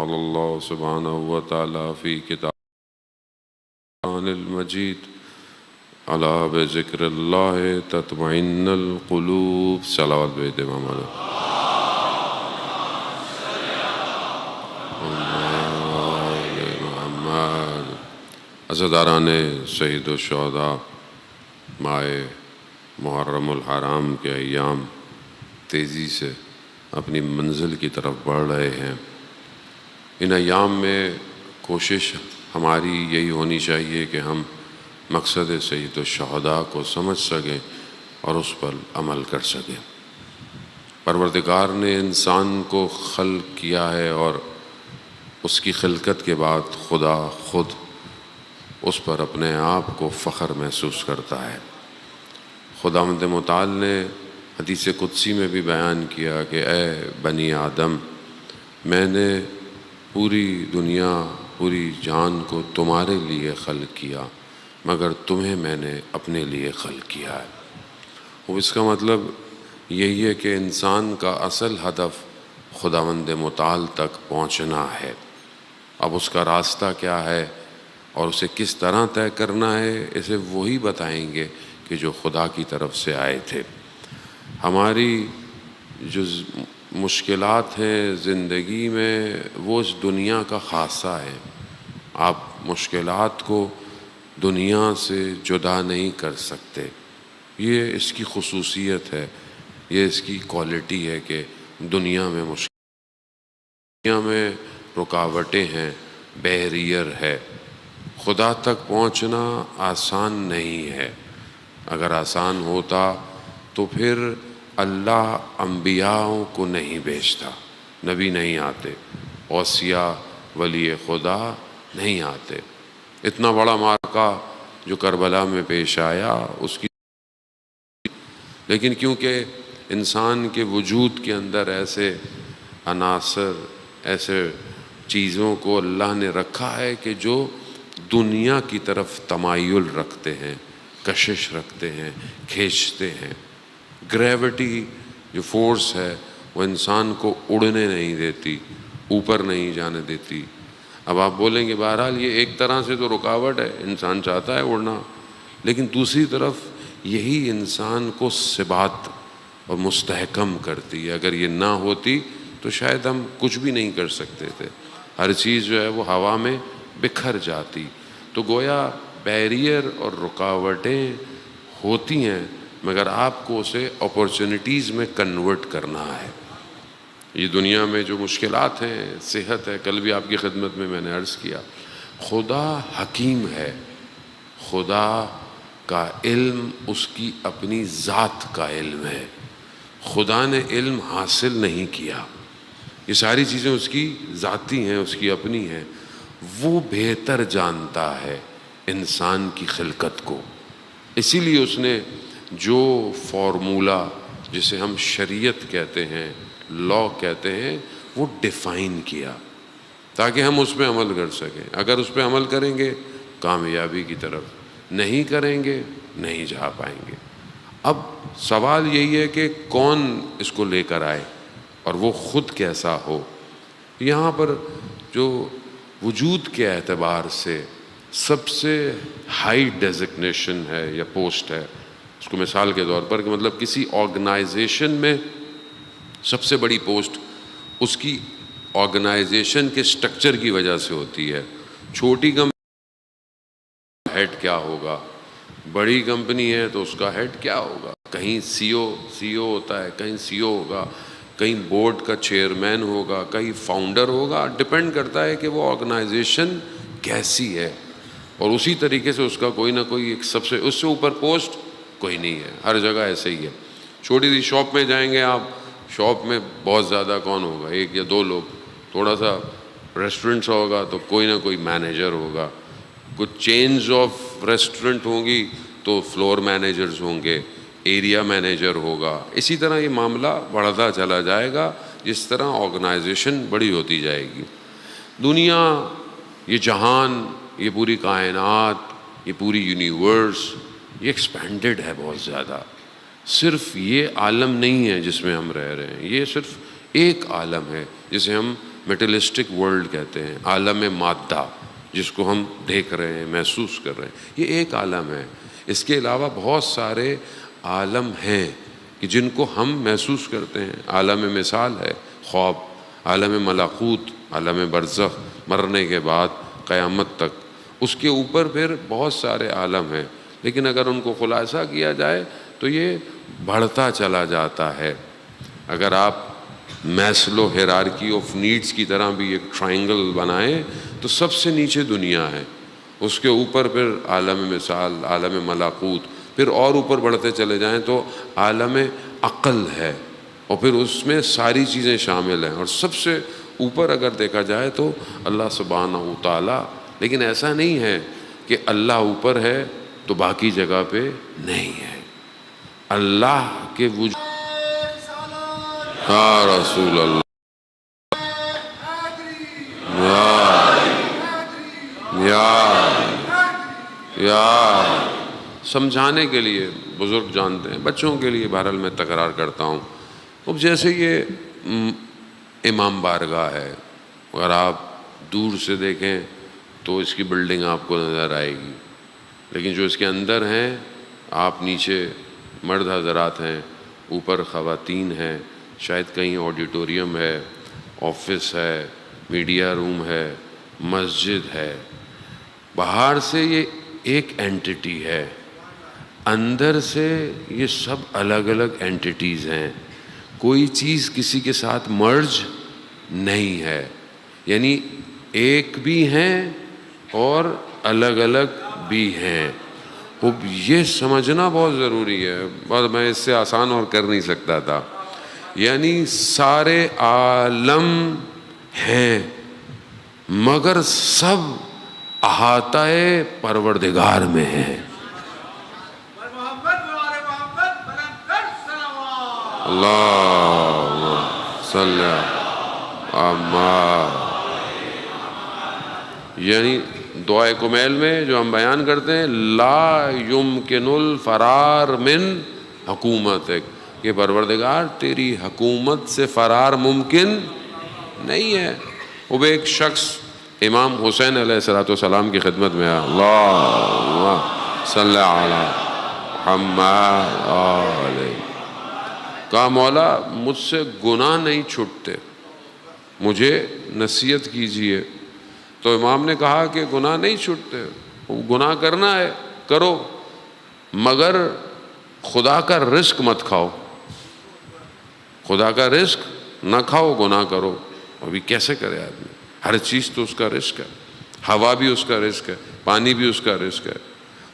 قال اللہ سبحانہ وتعالی فی کتاب المجید الا بذکر اللہ تطمئن القلوب. صلوات بھیج دے مولانا. عزاداران شہید الشہداء، ماہ محرم الحرام کے ایام تیزی سے اپنی منزل کی طرف بڑھ رہے ہیں. ان ایام میں کوشش ہماری یہی ہونی چاہیے کہ ہم مقصد سید الشہداء کو سمجھ سکیں اور اس پر عمل کر سکیں. پروردگار نے انسان کو خلق کیا ہے اور اس کی خلقت کے بعد خدا خود اس پر اپنے آپ کو فخر محسوس کرتا ہے. خداوند متعال نے حدیث قدسی میں بھی بیان کیا کہ اے بنی آدم، میں نے پوری دنیا پوری جان کو تمہارے لیے خلق کیا مگر تمہیں میں نے اپنے لیے خلق کیا ہے. وہ اس کا مطلب یہی ہے کہ انسان کا اصل ہدف خداوند متعال تک پہنچنا ہے. اب اس کا راستہ کیا ہے اور اسے کس طرح طے کرنا ہے، اسے وہی بتائیں گے کہ جو خدا کی طرف سے آئے تھے. ہماری جو مشکلات ہیں زندگی میں وہ اس دنیا کا خاصہ ہے. آپ مشکلات کو دنیا سے جدا نہیں کر سکتے. یہ اس کی خصوصیت ہے، یہ اس کی کوالٹی ہے کہ دنیا میں رکاوٹیں ہیں، بیریئر ہے. خدا تک پہنچنا آسان نہیں ہے. اگر آسان ہوتا تو پھر اللہ انبیاءوں کو نہیں بھیجتا، نبی نہیں آتے، اوصیاء ولی خدا نہیں آتے. اتنا بڑا معرکہ جو کربلا میں پیش آیا اس کی، لیکن کیونکہ انسان کے وجود کے اندر ایسے عناصر، ایسے چیزوں کو اللہ نے رکھا ہے کہ جو دنیا کی طرف تمائل رکھتے ہیں، کشش رکھتے ہیں، کھینچتے ہیں. گریوٹی جو فورس ہے وہ انسان کو اڑنے نہیں دیتی، اوپر نہیں جانے دیتی. اب آپ بولیں گے بہرحال یہ ایک طرح سے تو رکاوٹ ہے، انسان چاہتا ہے اڑنا، لیکن دوسری طرف یہی انسان کو ثبات اور مستحکم کرتی ہے. اگر یہ نہ ہوتی تو شاید ہم کچھ بھی نہیں کر سکتے تھے. ہر چیز جو ہے وہ ہوا میں بکھر جاتی. تو گویا بیریئر اور رکاوٹیں ہوتی ہیں مگر آپ کو اسے اپورچونٹیز میں کنورٹ کرنا ہے. یہ دنیا میں جو مشکلات ہیں، صحت ہے، کل بھی آپ کی خدمت میں نے عرض کیا، خدا حکیم ہے. خدا کا علم اس کی اپنی ذات کا علم ہے. خدا نے علم حاصل نہیں کیا. یہ ساری چیزیں اس کی ذاتی ہیں، اس کی اپنی ہیں. وہ بہتر جانتا ہے انسان کی خلقت کو. اسی لیے اس نے جو فارمولا جسے ہم شریعت کہتے ہیں، لا کہتے ہیں، وہ ڈیفائن کیا تاکہ ہم اس پہ عمل کر سکیں. اگر اس پہ عمل کریں گے کامیابی کی طرف، نہیں کریں گے نہیں جا پائیں گے. اب سوال یہی ہے کہ کون اس کو لے کر آئے اور وہ خود کیسا ہو. یہاں پر جو وجود کے اعتبار سے سب سے ہائی ڈیزگنیشن ہے یا پوسٹ ہے، اس کو مثال کے طور پر کہ مطلب کسی آرگنائزیشن میں سب سے بڑی پوسٹ اس کی آرگنائزیشن کے سٹرکچر کی وجہ سے ہوتی ہے. چھوٹی کمپنی ہیڈ کیا ہوگا، بڑی کمپنی ہے تو اس کا ہیڈ کیا ہوگا. کہیں سی او ہوتا ہے، کہیں سی او ہوگا، کہیں بورڈ کا چیئرمین ہوگا، کہیں فاؤنڈر ہوگا. ڈپینڈ کرتا ہے کہ وہ آرگنائزیشن کیسی ہے. اور اسی طریقے سے اس کا کوئی نہ کوئی ایک سب سے اس سے اوپر پوسٹ کوئی نہیں ہے. ہر جگہ ایسے ہی ہے. چھوٹی سی شاپ میں جائیں گے آپ، شاپ میں بہت زیادہ کون ہوگا، ایک یا دو لوگ. تھوڑا سا ریسٹورنٹ ہوگا تو کوئی نہ کوئی مینیجر ہوگا. کچھ چینز آف ریسٹورنٹ ہوں گی تو فلور مینیجرز ہوں گے، ایریا مینیجر ہوگا. اسی طرح یہ معاملہ بڑھتا چلا جائے گا جس طرح آرگنائزیشن بڑی ہوتی جائے گی. دنیا، یہ جہان، یہ پوری کائنات، یہ پوری یونیورس، یہ ایکسپینڈڈ ہے بہت زیادہ. صرف یہ عالم نہیں ہے جس میں ہم رہ رہے ہیں، یہ صرف ایک عالم ہے جسے ہم میٹلسٹک ورلڈ کہتے ہیں، عالم مادہ، جس کو ہم دیکھ رہے ہیں، محسوس کر رہے ہیں، یہ ایک عالم ہے۔ اس کے علاوہ بہت سارے عالم ہیں کہ جن کو ہم محسوس کرتے ہیں۔ عالم مثال ہے خواب، عالم ملکوت، عالم برزخ، مرنے کے بعد قیامت تک، اس کے اوپر پھر بہت سارے عالم ہیں، لیکن اگر ان کو خلاصہ کیا جائے تو یہ بڑھتا چلا جاتا ہے۔ اگر آپ میسلو ہیرارکی آف نیڈس کی طرح بھی ایک ٹرائنگل بنائیں تو سب سے نیچے دنیا ہے، اس کے اوپر پھر عالم مثال، عالم ملکوت، پھر اور اوپر بڑھتے چلے جائیں تو عالم عقل ہے، اور پھر اس میں ساری چیزیں شامل ہیں، اور سب سے اوپر اگر دیکھا جائے تو اللہ سبحانہ و تعالیٰ۔ لیکن ایسا نہیں ہے کہ اللہ اوپر ہے تو باقی جگہ پہ نہیں ہے۔ اللہ کے وجود، یا رسول اللہ، یا سمجھانے کے لیے بزرگ جانتے ہیں، بچوں کے لیے بہرحال میں تکرار کرتا ہوں۔ اب جیسے یہ امام بارگاہ ہے، اگر آپ دور سے دیکھیں تو اس کی بلڈنگ آپ کو نظر آئے گی، لیکن جو اس کے اندر ہیں، آپ نیچے مرد حضرات ہیں، اوپر خواتین ہیں، شاید کہیں آڈیٹوریم ہے، آفس ہے، میڈیا روم ہے، مسجد ہے۔ باہر سے یہ ایک اینٹیٹی ہے، اندر سے یہ سب الگ الگ اینٹیٹیز ہیں، کوئی چیز کسی کے ساتھ مرج نہیں ہے، یعنی ایک بھی ہیں اور الگ الگ بھی ہیں۔ اب یہ سمجھنا بہت ضروری ہے، اور میں اس سے آسان اور کر نہیں سکتا تھا۔ یعنی سارے عالم ہیں مگر سب احاطہ پروردگار میں ہیں۔ اللہم صلی اللہ، یعنی دعائے کمیل میں جو ہم بیان کرتے ہیں، لا یمکن الفرار من حکومتک، کہ پروردگار تیری حکومت سے فرار ممکن نہیں ہے۔ اب ایک شخص امام حسین علیہ السلام کی خدمت میں آیا، اللہم صلی علی محمد علیہ، کہا مولا مجھ سے گناہ نہیں چھوٹتے، مجھے نصیحت کیجئے۔ تو امام نے کہا کہ گناہ نہیں چھوٹتے، گناہ کرنا ہے کرو، مگر خدا کا رزق مت کھاؤ، خدا کا رزق نہ کھاؤ، گناہ کرو۔ ابھی کیسے کرے آدمی؟ ہر چیز تو اس کا رزق ہے، ہوا بھی اس کا رزق ہے، پانی بھی اس کا رزق ہے۔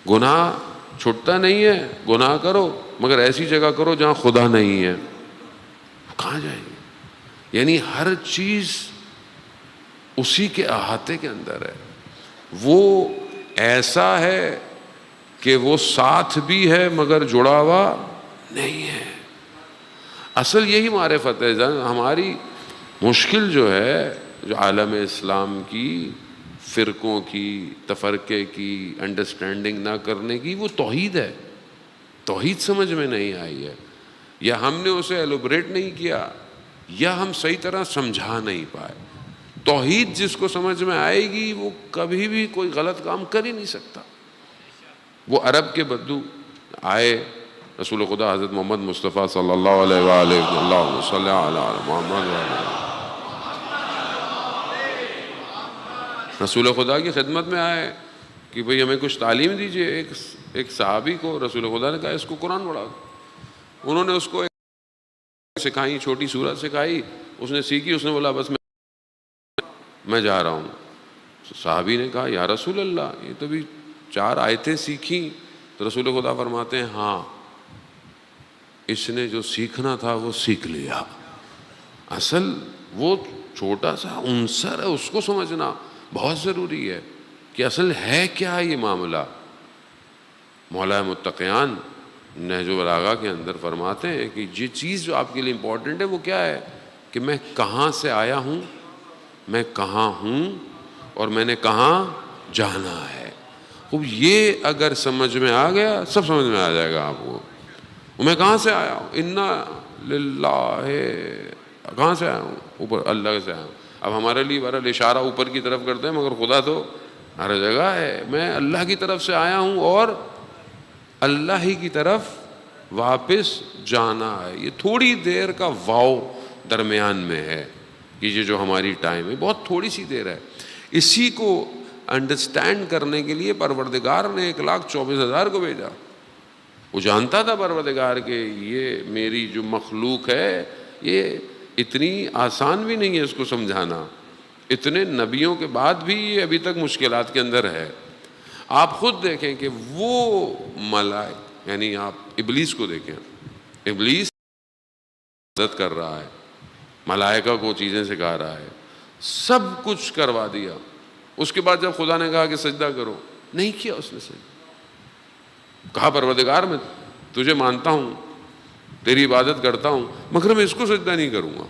گناہ چھوٹتا نہیں ہے، گناہ کرو مگر ایسی جگہ کرو جہاں خدا نہیں ہے، کہاں جائیں گے؟ یعنی ہر چیز اسی کے احاطے کے اندر ہے، وہ ایسا ہے کہ وہ ساتھ بھی ہے مگر جڑا ہوا نہیں ہے۔ اصل یہی معرفت ہے۔ ہماری مشکل جو ہے، جو عالم اسلام کی فرقوں کی، تفرقے کی انڈرسٹینڈنگ نہ کرنے کی، وہ توحید ہے۔ توحید سمجھ میں نہیں آئی ہے، یا ہم نے اسے ایلوبریٹ نہیں کیا، یا ہم صحیح طرح سمجھا نہیں پائے۔ توحید جس کو سمجھ میں آئے گی وہ کبھی بھی کوئی غلط کام کر ہی نہیں سکتا۔ وہ عرب کے بدو آئے، رسول خدا حضرت محمد مصطفیٰ صلی اللہ علیہ وآلہ، اللہم صلی علی محمد وآلہ، رسول خدا کی خدمت میں آئے کہ بھئی ہمیں کچھ تعلیم دیجئے۔ ایک صحابی کو رسول خدا نے کہا اس کو قرآن پڑھا دو۔ انہوں نے اس کو سکھائی، چھوٹی سورت سکھائی، اس نے سیکھی، اس نے بولا بس میں جا رہا ہوں۔ صحابی نے کہا یا رسول اللہ یہ تو بھی 4 آیتیں سیکھیں۔ تو رسول خدا فرماتے ہیں ہاں، اس نے جو سیکھنا تھا وہ سیکھ لیا۔ اصل وہ چھوٹا سا عنصر ہے، اس کو سمجھنا بہت ضروری ہے کہ اصل ہے کیا یہ معاملہ۔ مولا متقیان نہج البلاغہ کے اندر فرماتے ہیں کہ یہ چیز جو آپ کے لیے امپورٹنٹ ہے وہ کیا ہے، کہ میں کہاں سے آیا ہوں، میں کہاں ہوں، اور میں نے کہاں جانا ہے۔ اب یہ اگر سمجھ میں آ گیا، سب سمجھ میں آ جائے گا آپ کو۔ میں کہاں سے آیا ہوں، انا للہ، کہاں سے آیا ہوں، اوپر اللہ سے آیا ہوں۔ اب ہمارے لیے بہرحال اشارہ اوپر کی طرف کرتے ہیں، مگر خدا تو ہر جگہ ہے. میں اللہ کی طرف سے آیا ہوں اور اللہ ہی کی طرف واپس جانا ہے. یہ تھوڑی دیر کا واو درمیان میں ہے، یہ جو ہماری ٹائم ہے بہت تھوڑی سی دیر ہے. اسی کو انڈرسٹینڈ کرنے کے لیے پروردگار نے 1,24,000 کو بھیجا. وہ جانتا تھا پروردگار کہ یہ میری جو مخلوق ہے یہ اتنی آسان بھی نہیں ہے اس کو سمجھانا. اتنے نبیوں کے بعد بھی یہ ابھی تک مشکلات کے اندر ہے. آپ خود دیکھیں کہ وہ ملائک، یعنی آپ ابلیس کو دیکھیں، ابلیس مدد کر رہا ہے، ملائکہ کو چیزیں سکھا رہا ہے، سب کچھ کروا دیا. اس کے بعد جب خدا نے کہا کہ سجدہ کرو، نہیں کیا اس نے سجدہ. کہا پروردگار میں تجھے مانتا ہوں، تیری عبادت کرتا ہوں، مگر میں اس کو سجدہ نہیں کروں گا،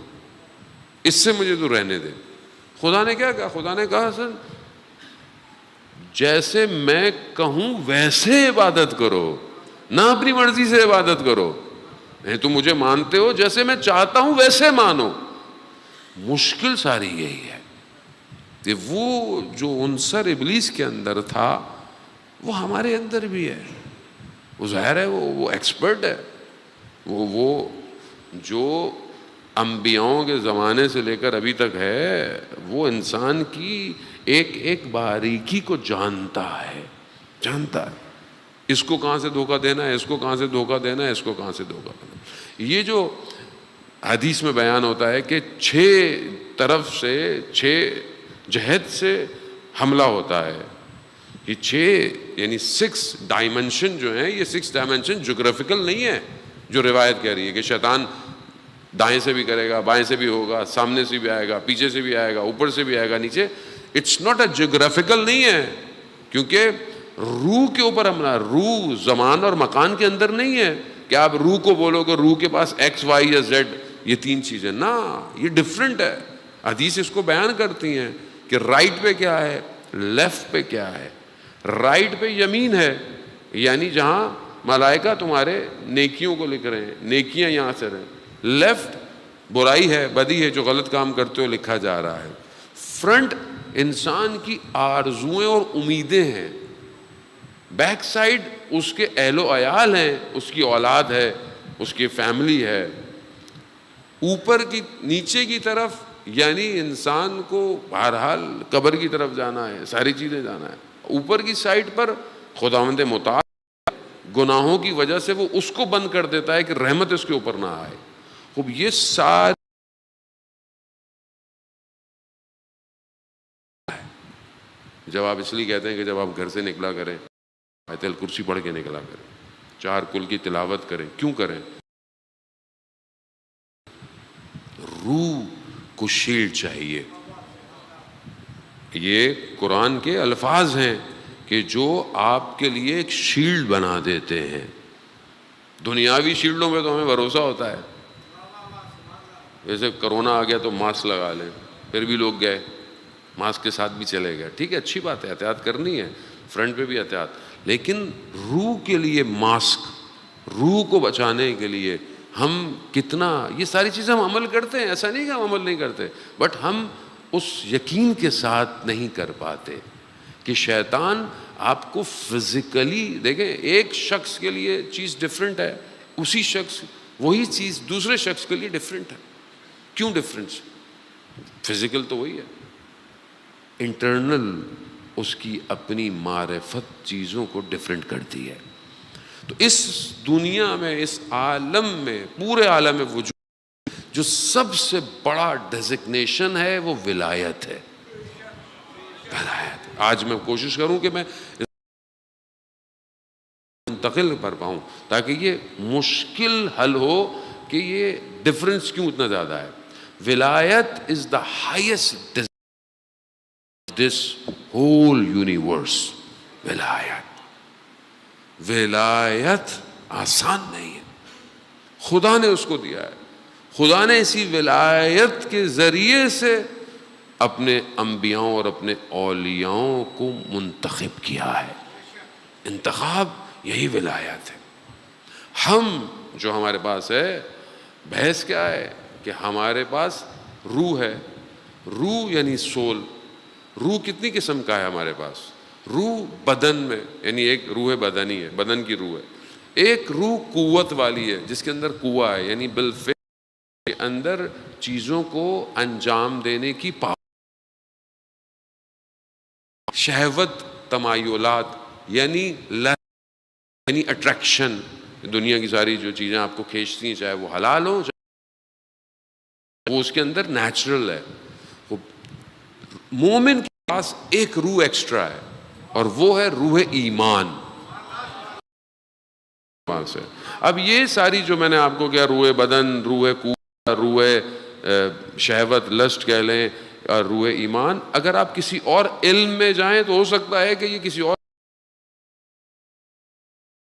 اس سے مجھے تو رہنے دے. خدا نے کیا کہا؟ خدا نے کہا سر جیسے میں کہوں ویسے عبادت کرو، نہ اپنی مرضی سے عبادت کرو. تم مجھے مانتے ہو، جیسے میں چاہتا ہوں ویسے مانو. مشکل ساری یہی ہے کہ وہ جو عنصر ابلیس کے اندر تھا وہ ہمارے اندر بھی ہے. وہ ظاہر ہے وہ ایکسپرٹ ہے. وہ جو انبیاؤں کے زمانے سے لے کر ابھی تک ہے، وہ انسان کی ایک ایک باریکی کو جانتا ہے. اس کو کہاں سے دھوکہ دینا ہے، اس کو کہاں سے دھوکہ دینا ہے، اس کو کہاں سے دھوکہ دینا ہے. یہ جو حدیث میں بیان ہوتا ہے کہ 6 طرف سے 6 جہت سے حملہ ہوتا ہے. یہ 6 یعنی 6 ڈائمنشن جو ہیں، یہ 6 ڈائمنشن جغرافیکل نہیں ہے جو روایت کہہ رہی ہے کہ شیطان دائیں سے بھی کرے گا، بائیں سے بھی ہوگا، سامنے سے بھی آئے گا، پیچھے سے بھی آئے گا، اوپر سے بھی آئے گا، نیچے. اٹس ناٹ اے جغرافیکل نہیں ہے، کیونکہ روح کے اوپر حملہ. روح زمان اور مکان کے اندر نہیں ہے کہ آپ روح کو بولو کہ روح کے پاس ایکس وائی یا زیڈ یہ 3 چیزیں. نہ، یہ ڈفرینٹ ہے. حدیث اس کو بیان کرتی ہیں کہ رائٹ پہ کیا ہے، لیفٹ پہ کیا ہے. رائٹ پہ یمین ہے، یعنی جہاں ملائکہ تمہارے نیکیوں کو لکھ رہے ہیں، نیکیاں یہاں سے رہیں. لیفٹ برائی ہے، بدی ہے، جو غلط کام کرتے ہو لکھا جا رہا ہے. فرنٹ انسان کی آرزویں اور امیدیں ہیں. بیک سائڈ اس کے اہل و عیال ہیں، اس کی اولاد ہے، اس کی فیملی ہے. اوپر کی نیچے کی طرف یعنی انسان کو بہرحال قبر کی طرف جانا ہے، ساری چیزیں جانا ہے. اوپر کی سائڈ پر خداوند متعال گناہوں کی وجہ سے وہ اس کو بند کر دیتا ہے کہ رحمت اس کے اوپر نہ آئے. خوب یہ ساری جب آپ اس لیے کہتے ہیں کہ جب آپ گھر سے نکلا کریں آیت الکرسی پڑھ کے نکلا کریں، 4 کل کی تلاوت کریں. کیوں کریں؟ روح کو شیلڈ چاہیے. یہ قرآن کے الفاظ ہیں کہ جو آپ کے لیے ایک شیلڈ بنا دیتے ہیں. دنیاوی شیلڈوں میں تو ہمیں بھروسہ ہوتا ہے، جیسے کرونا آ گیا تو ماسک لگا لیں، پھر بھی لوگ گئے ماسک کے ساتھ بھی چلے گئے. ٹھیک ہے، اچھی بات ہے، احتیاط کرنی ہے، فرنٹ پہ بھی احتیاط. لیکن روح کے لیے ماسک، روح کو بچانے کے لیے ہم کتنا یہ ساری چیزیں ہم عمل کرتے ہیں. ایسا نہیں کہ ہم عمل نہیں کرتے، بٹ ہم اس یقین کے ساتھ نہیں کر پاتے کہ شیطان آپ کو فزیکلی دیکھیں. ایک شخص کے لیے چیز ڈفرینٹ ہے، اسی شخص وہی چیز دوسرے شخص کے لیے ڈفرینٹ ہے. کیوں ڈفرینس؟ فزیکل تو وہی ہے، انٹرنل اس کی اپنی معرفت چیزوں کو ڈفرینٹ کرتی ہے. تو اس دنیا میں، اس عالم میں، پورے عالم میں وجود جو سب سے بڑا ڈیزگنیشن ہے وہ ولایت ہے. ولایت. آج میں کوشش کروں کہ میں منتقل کر پاؤں تاکہ یہ مشکل حل ہو کہ یہ ڈفرنس کیوں اتنا زیادہ ہے. ولایت is the highest this whole universe. ولایت آسان نہیں ہے، خدا نے اس کو دیا ہے. خدا نے اسی ولایت کے ذریعے سے اپنے انبیاؤں اور اپنے اولیاؤں کو منتخب کیا ہے. انتخاب یہی ولایت ہے. ہم جو ہمارے پاس ہے، بحث کیا ہے کہ ہمارے پاس روح ہے، روح یعنی سول. روح کتنی قسم کا ہے ہمارے پاس؟ روح بدن میں یعنی ایک روح بدنی ہے، بدن کی روح ہے. ایک روح قوت والی ہے جس کے اندر قوہ ہے، یعنی بالفعل کے اندر چیزوں کو انجام دینے کی پاور. شہوت، تمایلات یعنی اٹریکشن، دنیا کی ساری جو چیزیں آپ کو کھینچتی ہیں چاہے وہ حلال ہوں وہ اس کے اندر نیچرل ہے. مومن کے پاس ایک روح ایکسٹرا ہے اور وہ ہے روح ایمان. سے اب یہ ساری جو میں نے آپ کو کیا، روح بدن، روح قوت، روح شہوت لسٹ کہہ لیں، اور روح ایمان، اگر آپ کسی اور علم میں جائیں تو ہو سکتا ہے کہ یہ کسی اور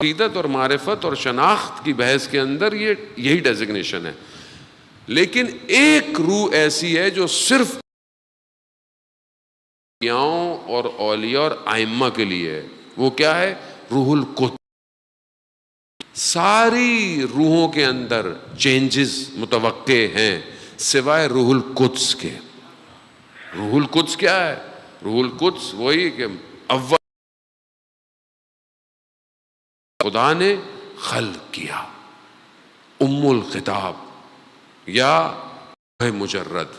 عقیدت اور معرفت اور شناخت کی بحث کے اندر یہی ڈیزگنیشن ہے. لیکن ایک روح ایسی ہے جو صرف اور اولیاء اور ائمہ کے لیے ہے. وہ کیا ہے؟ روح القدس. ساری روحوں کے اندر چینجز متوقع ہیں سوائے روح القدس کے. روح القدس کیا ہے؟ روح القدس وہی کہ اول خدا نے خلق کیا، ام الخطاب یا مجرد،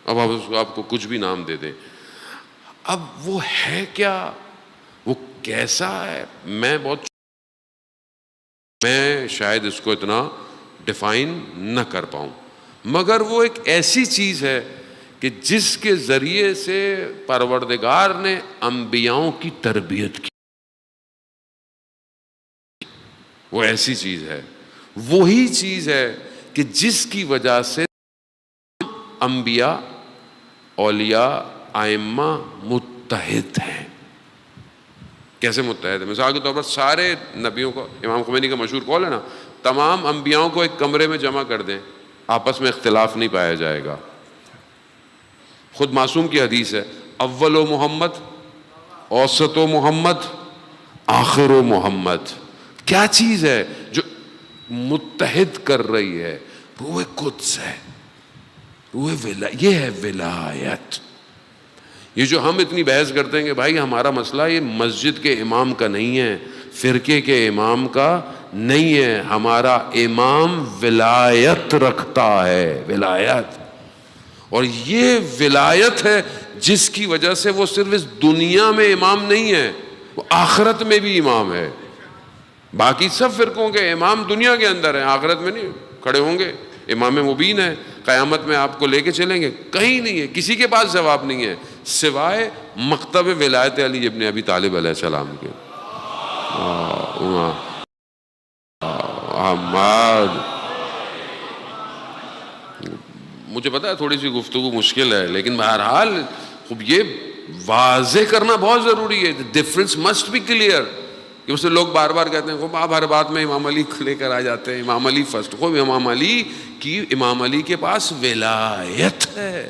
اب آپ کو کچھ بھی نام دے دیں. اب وہ ہے کیا؟ وہ کیسا ہے؟ میں شاید اس کو اتنا ڈیفائن نہ کر پاؤں، مگر وہ ایک ایسی چیز ہے کہ جس کے ذریعے سے پروردگار نے انبیاؤں کی تربیت کی. وہ ایسی چیز ہے، وہی چیز ہے کہ جس کی وجہ سے انبیاء، اولیاء، ائمہ متحد ہیں. کیسے متحد ہیں؟ مثال کے طور پر سارے نبیوں کو، امام خمینی کا مشہور قول ہے نا، تمام انبیاؤں کو ایک کمرے میں جمع کر دیں، آپس میں اختلاف نہیں پایا جائے گا. خود معصوم کی حدیث ہے، اول و محمد، اوسط و محمد، آخر و محمد. کیا چیز ہے جو متحد کر رہی ہے؟ روح قدس ہے. یہ ہے ولایت. یہ جو ہم اتنی بحث کرتے ہیں کہ بھائی ہمارا مسئلہ یہ مسجد کے امام کا نہیں ہے، فرقے کے امام کا نہیں ہے، ہمارا امام ولایت رکھتا ہے. ولایت، اور یہ ولایت ہے جس کی وجہ سے وہ صرف اس دنیا میں امام نہیں ہے، وہ آخرت میں بھی امام ہے. باقی سب فرقوں کے امام دنیا کے اندر ہیں، آخرت میں نہیں کھڑے ہوں گے. امام مبین ہے، قیامت میں آپ کو لے کے چلیں گے، کہیں نہیں ہے، کسی کے پاس جواب نہیں ہے سوائے مکتب ولایت علی ابن ابی طالب علیہ السلام کے. مجھے پتا ہے تھوڑی سی گفتگو مشکل ہے، لیکن بہرحال خوب یہ واضح کرنا بہت ضروری ہے. Difference must be clear. کہ اس سے لوگ بار بار کہتے ہیں خوب آپ ہر بات میں امام علی کو لے کر آ جاتے ہیں، امام علی فرسٹ. خوب امام علی کے پاس ولایت ہے.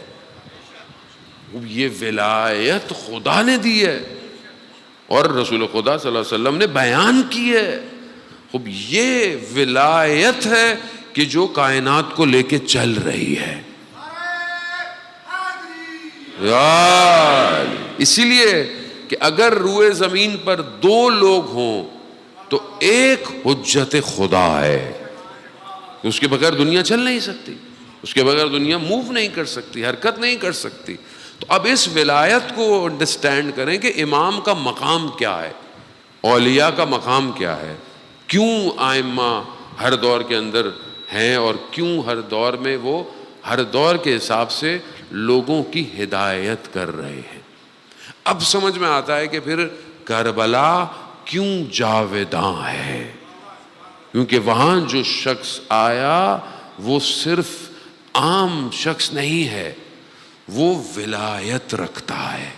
یہ ولایت خدا نے دی ہے اور رسول خدا صلی اللہ علیہ وسلم نے بیان کی ہے. خوب یہ ولایت ہے کہ جو کائنات کو لے کے چل رہی ہے. اسی لیے کہ اگر روئے زمین پر دو لوگ ہوں تو ایک حجت خدا ہے. اس کے بغیر دنیا چل نہیں سکتی، اس کے بغیر دنیا موو نہیں کر سکتی، حرکت نہیں کر سکتی. تو اب اس ولایت کو انڈرسٹینڈ کریں کہ امام کا مقام کیا ہے، اولیاء کا مقام کیا ہے، کیوں ائمہ ہر دور کے اندر ہیں اور کیوں ہر دور میں وہ ہر دور کے حساب سے لوگوں کی ہدایت کر رہے ہیں. اب سمجھ میں آتا ہے کہ پھر کربلا کیوں جاوداں ہے. کیونکہ وہاں جو شخص آیا وہ صرف عام شخص نہیں ہے، وہ ولایت رکھتا ہے.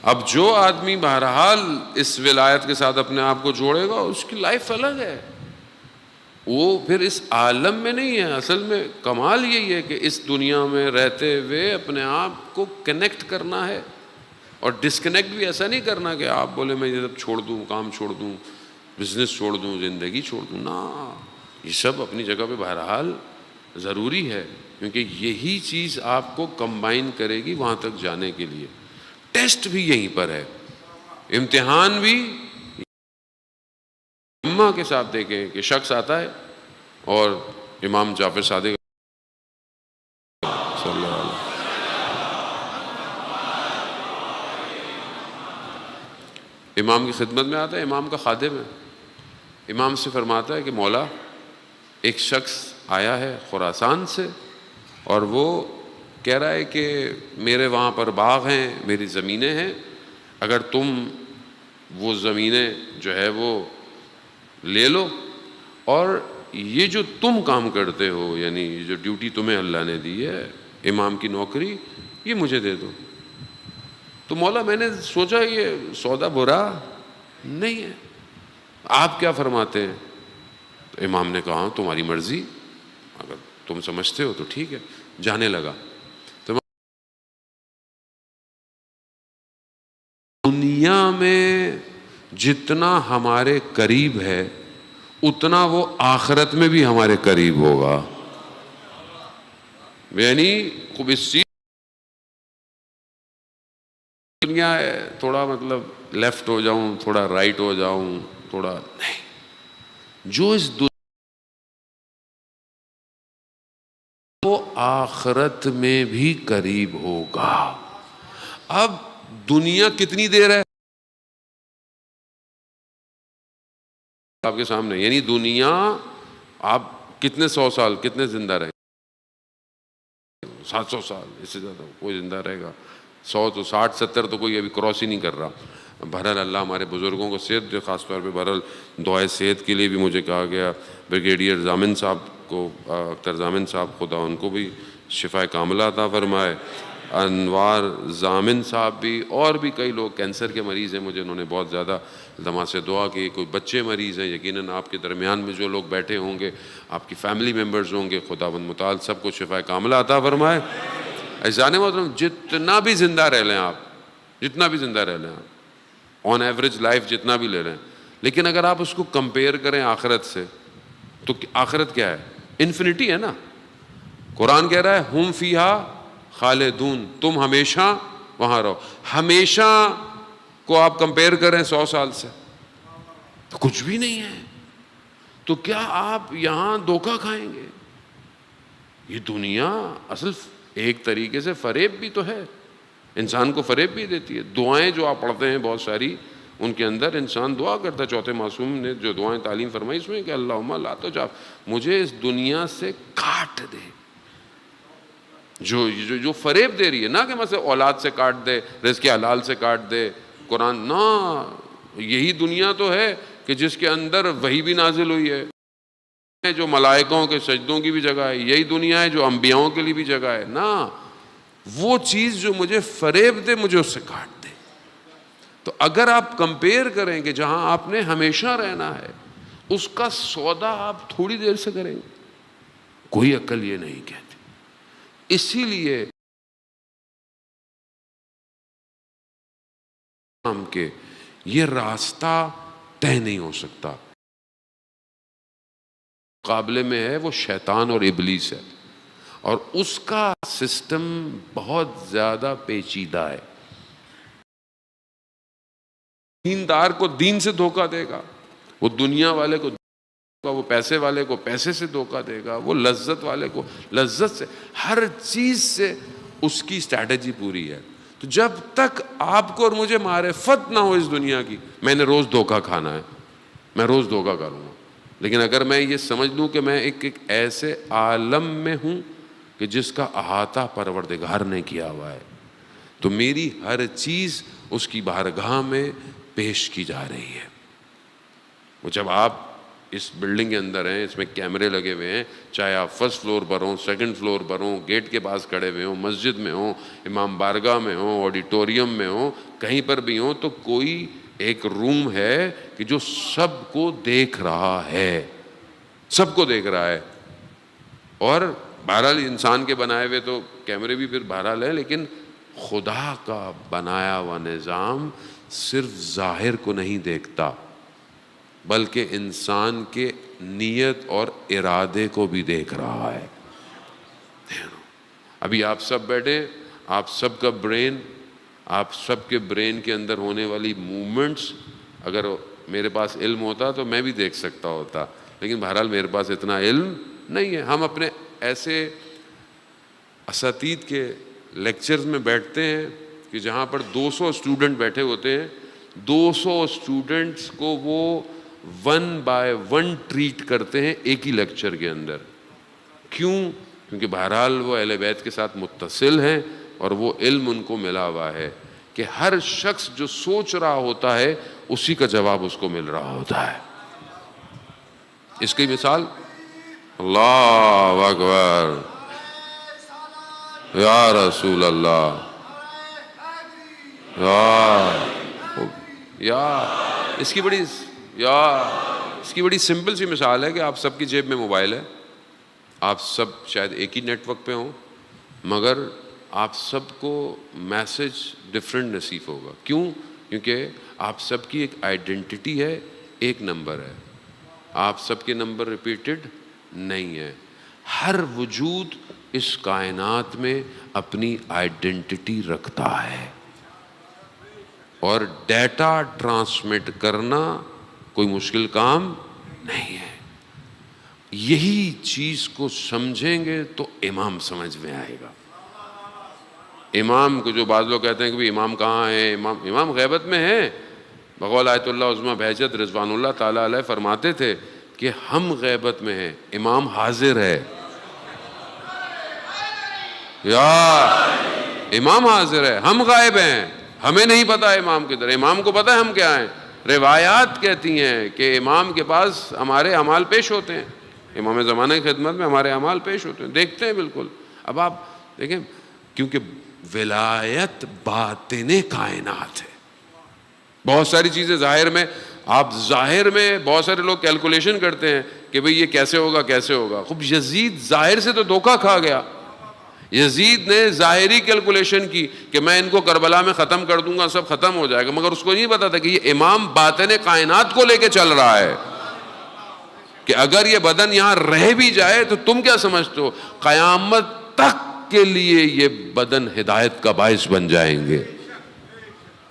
اب جو آدمی بہرحال اس ولایت کے ساتھ اپنے آپ کو جوڑے گا اس کی لائف الگ ہے. وہ پھر اس عالم میں نہیں ہے. اصل میں کمال یہی ہے کہ اس دنیا میں رہتے ہوئے اپنے آپ کو کنیکٹ کرنا ہے, اور ڈسکنیکٹ بھی ایسا نہیں کرنا کہ آپ بولے میں یہ سب چھوڑ دوں, کام چھوڑ دوں, بزنس چھوڑ دوں, زندگی چھوڑ دوں. نا, یہ سب اپنی جگہ پہ بہرحال ضروری ہے, کیونکہ یہی چیز آپ کو کمبائن کرے گی وہاں تک جانے کے لیے. ٹیسٹ بھی یہیں پر ہے, امتحان بھی. اماں کے ساتھ دیکھیں کہ شخص آتا ہے اور امام جعفر صادق صلی اللہ علیہ وسلم امام کی خدمت میں آتا ہے, امام کا خادم ہے. امام سے فرماتا ہے کہ مولا, ایک شخص آیا ہے خراسان سے اور وہ کہہ رہا ہے کہ میرے وہاں پر باغ ہیں, میری زمینیں ہیں, اگر تم وہ زمینیں جو ہے وہ لے لو اور یہ جو تم کام کرتے ہو, یعنی جو ڈیوٹی تمہیں اللہ نے دی ہے, امام کی نوکری, یہ مجھے دے دو. تو مولا میں نے سوچا یہ سودا برا نہیں ہے, آپ کیا فرماتے ہیں؟ تو امام نے کہا تمہاری مرضی, اگر تم سمجھتے ہو تو ٹھیک ہے. جانے لگا. تو دنیا میں جتنا ہمارے قریب ہے اتنا وہ آخرت میں بھی ہمارے قریب ہوگا. یعنی خوب اس دنیا ہے, تھوڑا مطلب لیفٹ ہو جاؤں, تھوڑا رائٹ ہو جاؤں, تھوڑا نہیں, جو اس دنیا وہ آخرت میں بھی قریب ہوگا. اب دنیا کتنی دیر ہے آپ کے سامنے, یعنی دنیا آپ کتنے 100 سال کتنے زندہ رہیں, 700 سال, اس سے زیادہ کوئی زندہ رہے گا. 100 تو 60 70 تو کوئی ابھی کراس ہی نہیں کر رہا. بہرحال اللہ ہمارے بزرگوں کو صحت دے, خاص طور پہ بہرحال دعائے صحت کے لیے بھی مجھے کہا گیا. بریگیڈیئر ضامن صاحب کو, اختر ضامن صاحب, خدا ان کو بھی شفا کاملہ عطا فرمائے. انوار ضامن صاحب بھی, اور بھی کئی لوگ کینسر کے مریض ہیں, مجھے انہوں نے بہت زیادہ دما سے دعا کی. کوئی بچے مریض ہیں, یقیناً آپ کے درمیان میں جو لوگ بیٹھے ہوں گے آپ کی فیملی ممبرز ہوں گے, خداوند متعال سب کو شفا کاملہ عطا فرمائے. عزیزان محترم, جتنا بھی زندہ رہ لیں آپ, جتنا بھی زندہ رہ لیں آپ, آن ایوریج لائف جتنا بھی لے لیں, لیکن اگر آپ اس کو کمپیئر کریں آخرت سے, تو آخرت کیا ہے؟ انفینٹی ہے نا. قرآن کہہ رہا ہے ہم فیہا خالدون, تم ہمیشہ وہاں رہو. ہمیشہ کو آپ کمپیئر کریں 100 سال سے تو کچھ بھی نہیں ہے. تو کیا آپ یہاں دھوکہ کھائیں گے؟ یہ دنیا اصل ایک طریقے سے فریب بھی تو ہے, انسان کو فریب بھی دیتی ہے. دعائیں جو آپ پڑھتے ہیں بہت ساری, ان کے اندر انسان دعا کرتا ہے. چوتھے معصوم نے جو دعائیں تعلیم فرمائی اس میں کہ اللہم لا تجعل, مجھے اس دنیا سے کاٹ دے. جو فریب دے رہی ہے, نہ کہ مثلا اولاد سے کاٹ دے, رزق حلال سے کاٹ دے, قرآن نہ, یہی دنیا تو ہے کہ جس کے اندر وحی بھی نازل ہوئی ہے, جو ملائکوں کے سجدوں کی بھی جگہ ہے. یہی دنیا ہے جو انبیاؤں کے لیے بھی جگہ ہے. نہ وہ چیز جو مجھے فریب دے, مجھے اس سے کاٹ دے. تو اگر آپ کمپیئر کریں کہ جہاں آپ نے ہمیشہ رہنا ہے, اس کا سودا آپ تھوڑی دیر سے کریں گے, کوئی عقل یہ نہیں کہتی. اسی لیے کہ یہ راستہ طے نہیں ہو سکتا. مقابلے میں ہے وہ شیطان اور ابلیس ہے, اور اس کا سسٹم بہت زیادہ پیچیدہ ہے. دیندار کو دین سے دھوکہ دے گا, وہ دنیا والے کو وہ پیسے والے کو پیسے سے دھوکہ دے گا, وہ لذت والے کو لذت سے, ہر چیز سے اس کی اسٹریٹجی پوری ہے. تو جب تک آپ کو اور مجھے معرفت نہ ہو اس دنیا کی, میں نے روز دھوکہ کھانا ہے, میں روز دھوکہ کروں گا. لیکن اگر میں یہ سمجھ لوں کہ میں ایک ایسے عالم میں ہوں کہ جس کا احاطہ پروردگار نے کیا ہوا ہے, تو میری ہر چیز اس کی بارگاہ میں پیش کی جا رہی ہے. وہ جب آپ اس بلڈنگ کے اندر ہیں, اس میں کیمرے لگے ہوئے ہیں, چاہے آپ فرسٹ فلور پر ہوں, سیکنڈ فلور پر ہوں, گیٹ کے پاس کھڑے ہوئے ہوں, مسجد میں ہوں, امام بارگاہ میں ہوں, آڈیٹوریم میں ہوں, کہیں پر بھی ہوں, تو کوئی ایک روم ہے کہ جو سب کو دیکھ رہا ہے. سب کو دیکھ رہا ہے. اور بہرحال انسان کے بنائے ہوئے تو کیمرے بھی پھر بہرحال ہیں، لیکن خدا کا بنایا ہوا نظام صرف ظاہر کو نہیں دیکھتا بلکہ انسان کے نیت اور ارادے کو بھی دیکھ رہا ہے. ابھی آپ سب بیٹھے، آپ سب کا برین، آپ سب کے برین کے اندر ہونے والی موومنٹس، اگر میرے پاس علم ہوتا تو میں بھی دیکھ سکتا ہوتا، لیکن بہرحال میرے پاس اتنا علم نہیں ہے. ہم اپنے ایسے اساتید کے لیکچرز میں بیٹھتے ہیں کہ جہاں پر 200 اسٹوڈنٹ بیٹھے ہوتے ہیں، 200 اسٹوڈنٹس کو وہ 1 by 1 ٹریٹ کرتے ہیں ایک ہی لیکچر کے اندر. کیوں؟ کیونکہ بہرحال وہ اہل بیت کے ساتھ متصل ہیں اور وہ علم ان کو ملا ہوا ہے کہ ہر شخص جو سوچ رہا ہوتا ہے اسی کا جواب اس کو مل رہا ہوتا ہے. اس کی مثال اللہ اکبر یا رسول اللہ یا اس کی بڑی سمپل سی مثال ہے کہ آپ سب کی جیب میں موبائل ہے، آپ سب شاید ایک ہی نیٹ ورک پہ ہوں، مگر آپ سب کو میسج ڈفرینٹ نصیب ہوگا. کیوں؟ کیونکہ آپ سب کی ایک آئیڈینٹی ہے، ایک نمبر ہے، آپ سب کے نمبر ریپیٹڈ نہیں ہے. ہر وجود اس کائنات میں اپنی آئیڈینٹی رکھتا ہے اور ڈیٹا ٹرانسمٹ کرنا کوئی مشکل کام نہیں ہے. یہی چیز کو سمجھیں گے تو امام سمجھ میں آئے گا. امام کو جو بعض لوگ کہتے ہیں کہ بھی امام کہاں ہے، امام غیبت میں ہے. بقول آیت اللہ عظمیٰ بہجت رضوان اللہ تعالیٰ علیہ فرماتے تھے کہ ہم غیبت میں ہیں، امام حاضر ہے. امام حاضر ہے، ہم غائب ہیں، ہمیں نہیں پتا امام کدھر ہے. امام کو پتا ہے ہم کیا ہیں. روایات کہتی ہیں کہ امام کے پاس ہمارے اعمال پیش ہوتے ہیں، امام زمانہ کی خدمت میں ہمارے اعمال پیش ہوتے ہیں، دیکھتے ہیں بالکل. اب آپ دیکھیں، کیونکہ ولایت باطن کائنات ہے. بہت ساری چیزیں ظاہر میں، آپ ظاہر میں بہت سارے لوگ کیلکولیشن کرتے ہیں کہ بھئی یہ کیسے ہوگا کیسے ہوگا. خوب یزید ظاہر سے تو دھوکہ کھا گیا. یزید نے ظاہری کیلکولیشن کی کہ میں ان کو کربلا میں ختم کر دوں گا، سب ختم ہو جائے گا، مگر اس کو نہیں پتا تھا کہ یہ امام باطن کائنات کو لے کے چل رہا ہے کہ اگر یہ بدن یہاں رہ بھی جائے تو تم کیا سمجھتے ہو، قیامت تک کے لیے یہ بدن ہدایت کا باعث بن جائیں گے.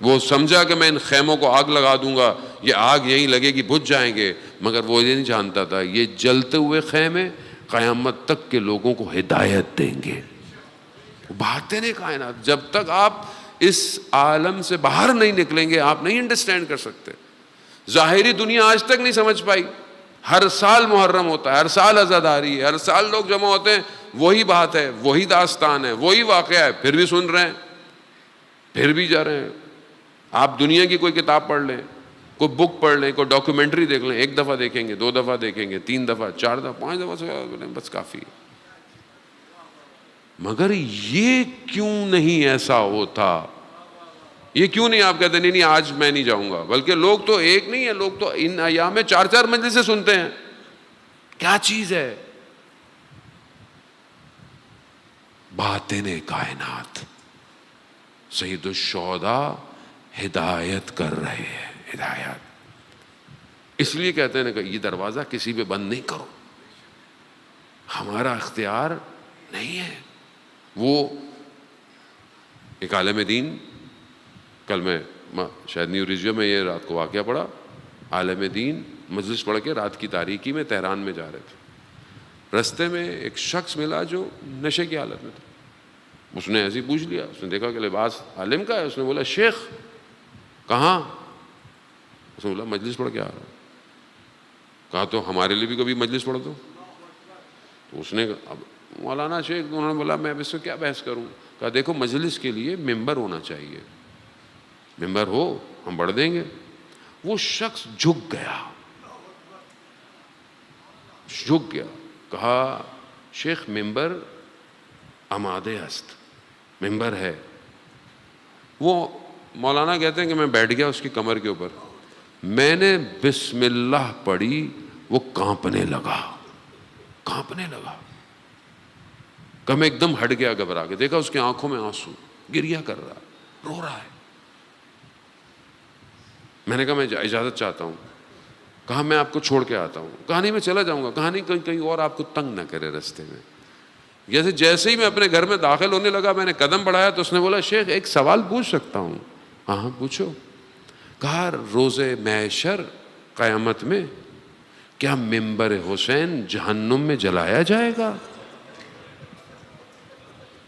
وہ سمجھا کہ میں ان خیموں کو آگ لگا دوں گا، یہ آگ یہیں لگے گی، بجھ جائیں گے، مگر وہ یہ نہیں جانتا تھا یہ جلتے ہوئے خیمے قیامت تک کے لوگوں کو ہدایت دیں گے. باطن کائنات، جب تک آپ اس عالم سے باہر نہیں نکلیں گے آپ نہیں انڈرسٹینڈ کر سکتے. ظاہری دنیا آج تک نہیں سمجھ پائی. ہر سال محرم ہوتا ہے، ہر سال عزاداری ہے، ہر سال لوگ جمع ہوتے ہیں، وہی بات ہے، وہی داستان ہے، وہی واقعہ ہے، پھر بھی سن رہے ہیں، پھر بھی جا رہے ہیں. آپ دنیا کی کوئی کتاب پڑھ لیں، کوئی بک پڑھ لیں، کوئی ڈاکیومنٹری دیکھ لیں، 1 دفعہ دیکھیں گے، 2 دفعہ دیکھیں گے، 3 دفعہ، 4 دفعہ، 5 دفعہ سے بس کافی. مگر یہ کیوں نہیں ایسا ہوتا؟ یہ کیوں نہیں آپ کہتے نہیں آج میں نہیں جاؤں گا؟ بلکہ لوگ تو ایک نہیں ہے، لوگ تو ان ایام میں 4 مجلسیں سنتے ہیں. کیا چیز ہے؟ باطن کائنات. سید الشہداء ہدایت کر رہے ہیں، ہدایت. اس لیے کہتے ہیں کہ یہ دروازہ کسی پہ بند نہیں کرو، ہمارا اختیار نہیں ہے. وہ ایک عالم دین، کل میں شاید نیو ریجیو میں یہ رات کو واقعہ پڑھا، عالم دین مجلس پڑھ کے رات کی تاریکی میں تہران میں جا رہے تھے. رستے میں ایک شخص ملا جو نشے کی حالت میں تھا. اس نے ایسے ہی پوچھ لیا، اس نے دیکھا کہ لباس عالم کا ہے. اس نے بولا شیخ کہاں؟ اس نے بولا مجلس پڑھ کے آ رہا ہوں. کہا تو ہمارے لیے بھی کبھی مجلس پڑھ دو. تو اس نے اب مولانا شیخ، انہوں نے بولا میں اب اس سے کیا بحث کروں. کہا دیکھو مجلس کے لیے ممبر ہونا چاہیے، ممبر ہو ہم پڑھ دیں گے. وہ شخص جھک گیا، کہا شیخ ممبر آمادے است، ممبر ہے. وہ مولانا کہتے ہیں کہ میں بیٹھ گیا اس کی کمر کے اوپر، میں نے بسم اللہ پڑھی، وہ کانپنے لگا. کانپنے لگا. کہ میں ایک دم ہٹ گیا گھبرا کے, دیکھا اس کی آنکھوں میں آنسو, گریا کر رہا, رو رہا ہے. میں نے کہا میں اجازت چاہتا ہوں. کہا میں آپ کو چھوڑ کے آتا ہوں. کہا نہیں میں چلا جاؤں گا. کہا نہیں کہیں اور آپ کو تنگ نہ کرے رستے میں. جیسے ہی میں اپنے گھر میں داخل ہونے لگا, میں نے قدم بڑھایا تو اس نے بولا شیخ ایک سوال پوچھ سکتا ہوں؟ ہاں پوچھو. کہا روز محشر قیامت میں کیا منبر حسین جہنم میں جلایا جائے گا؟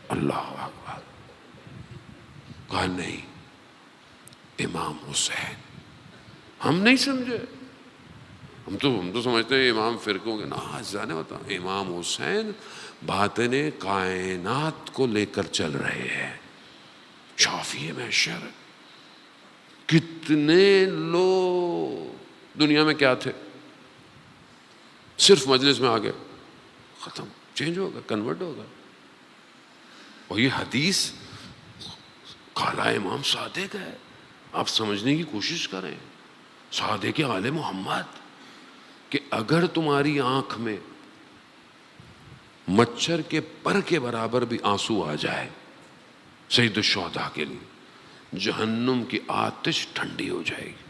اللہ اکبر. کہا نہیں, امام حسین. ہم نہیں سمجھے, ہم تو سمجھتے ہیں امام فرقوں کے نا جانے ہوتا. امام حسین باطن کائنات کو لے کر چل رہے ہیں. شافی محشر. کتنے لوگ دنیا میں کیا تھے, صرف مجلس میں آ گئے, ختم, چینج ہوگا, کنورٹ ہوگا. اور یہ حدیث کالا امام صادق ہے, آپ سمجھنے کی کوشش کریں. صادق آل محمد کہ اگر تمہاری آنکھ میں مچھر کے پر کے برابر بھی آنسو آ جائے سید الشہداء کے لیے, جہنم کی آتش ٹھنڈی ہو جائے گی.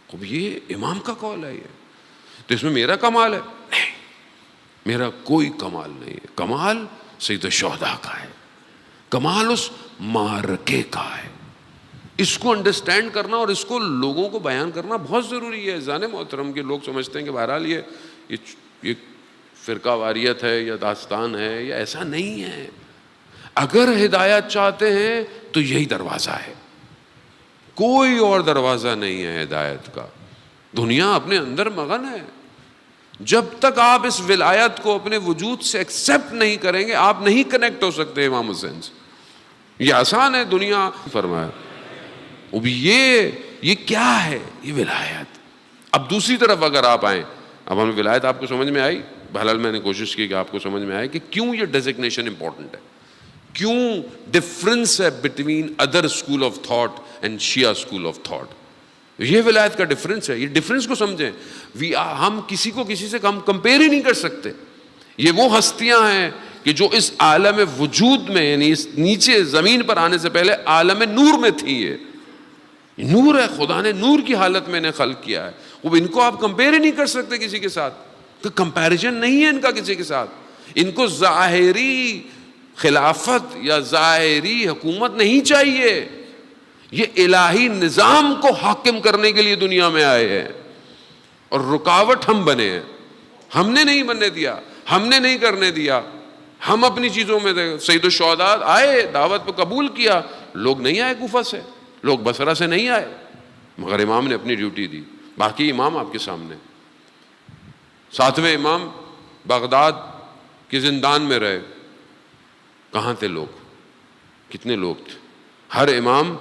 اب یہ امام کا قول ہے, یہ تو اس میں میرا کمال ہے؟ نہیں, میرا کوئی کمال نہیں ہے. کمال سید الشہداء کا ہے, کمال اس معرکے کا ہے. اس کو انڈرسٹینڈ کرنا اور اس کو لوگوں کو بیان کرنا بہت ضروری ہے. زان محترم کے لوگ سمجھتے ہیں کہ بہرحال یہ فرقہ واریت ہے یا داستان ہے, یا ایسا نہیں ہے. اگر ہدایت چاہتے ہیں تو یہی دروازہ ہے, کوئی اور دروازہ نہیں ہے ہدایت کا. دنیا اپنے اندر مغن ہے. جب تک آپ اس ولایت کو اپنے وجود سے ایکسیپٹ نہیں کریں گے آپ نہیں کنیکٹ ہو سکتے امام حسین سے. یہ آسان ہے دنیا فرمایا. اب یہ کیا ہے, یہ ولایت. اب دوسری طرف اگر آپ آئیں, اب ہمیں ولایت آپ کو سمجھ میں آئی. بہرحال میں نے کوشش کی کہ آپ کو سمجھ میں آئے کہ کیوں یہ ڈیزگنیشن امپورٹنٹ ہے, کیوں ڈفرنس ہے between other school of thought and Shia school of thought. یہ ولایت کا ڈفرنس ہے. یہ ڈفرنس کو سمجھیں. ہم کسی کو کسی سے کمپیئر ہی نہیں کر سکتے. یہ وہ ہستیاں ہیں کہ جو اس عالم وجود میں, یعنی اس نیچے زمین پر آنے سے پہلے عالم نور میں تھی. یہ نور ہے, خدا نے نور کی حالت میں انہیں خلق کیا ہے. وہ ان کو آپ کمپیئر ہی نہیں کر سکتے کسی کے ساتھ. تو کمپیریزن نہیں ہے ان کا کسی کے ساتھ. ان کو ظاہری خلافت یا ظاہری حکومت نہیں چاہیے. یہ الہی نظام کو حاکم کرنے کے لیے دنیا میں آئے ہیں, اور رکاوٹ ہم بنے ہیں. ہم نے نہیں بننے دیا, ہم نے نہیں کرنے دیا. ہم اپنی چیزوں میں سید الشہداء آئے, دعوت پہ قبول کیا. لوگ نہیں آئے کوفہ سے, لوگ بصرہ سے نہیں آئے, مگر امام نے اپنی ڈیوٹی دی. باقی امام آپ کے سامنے. 7ویں امام بغداد کے زندان میں رہے. کہاں تھے لوگ, کتنے لوگ تھے. ہر امام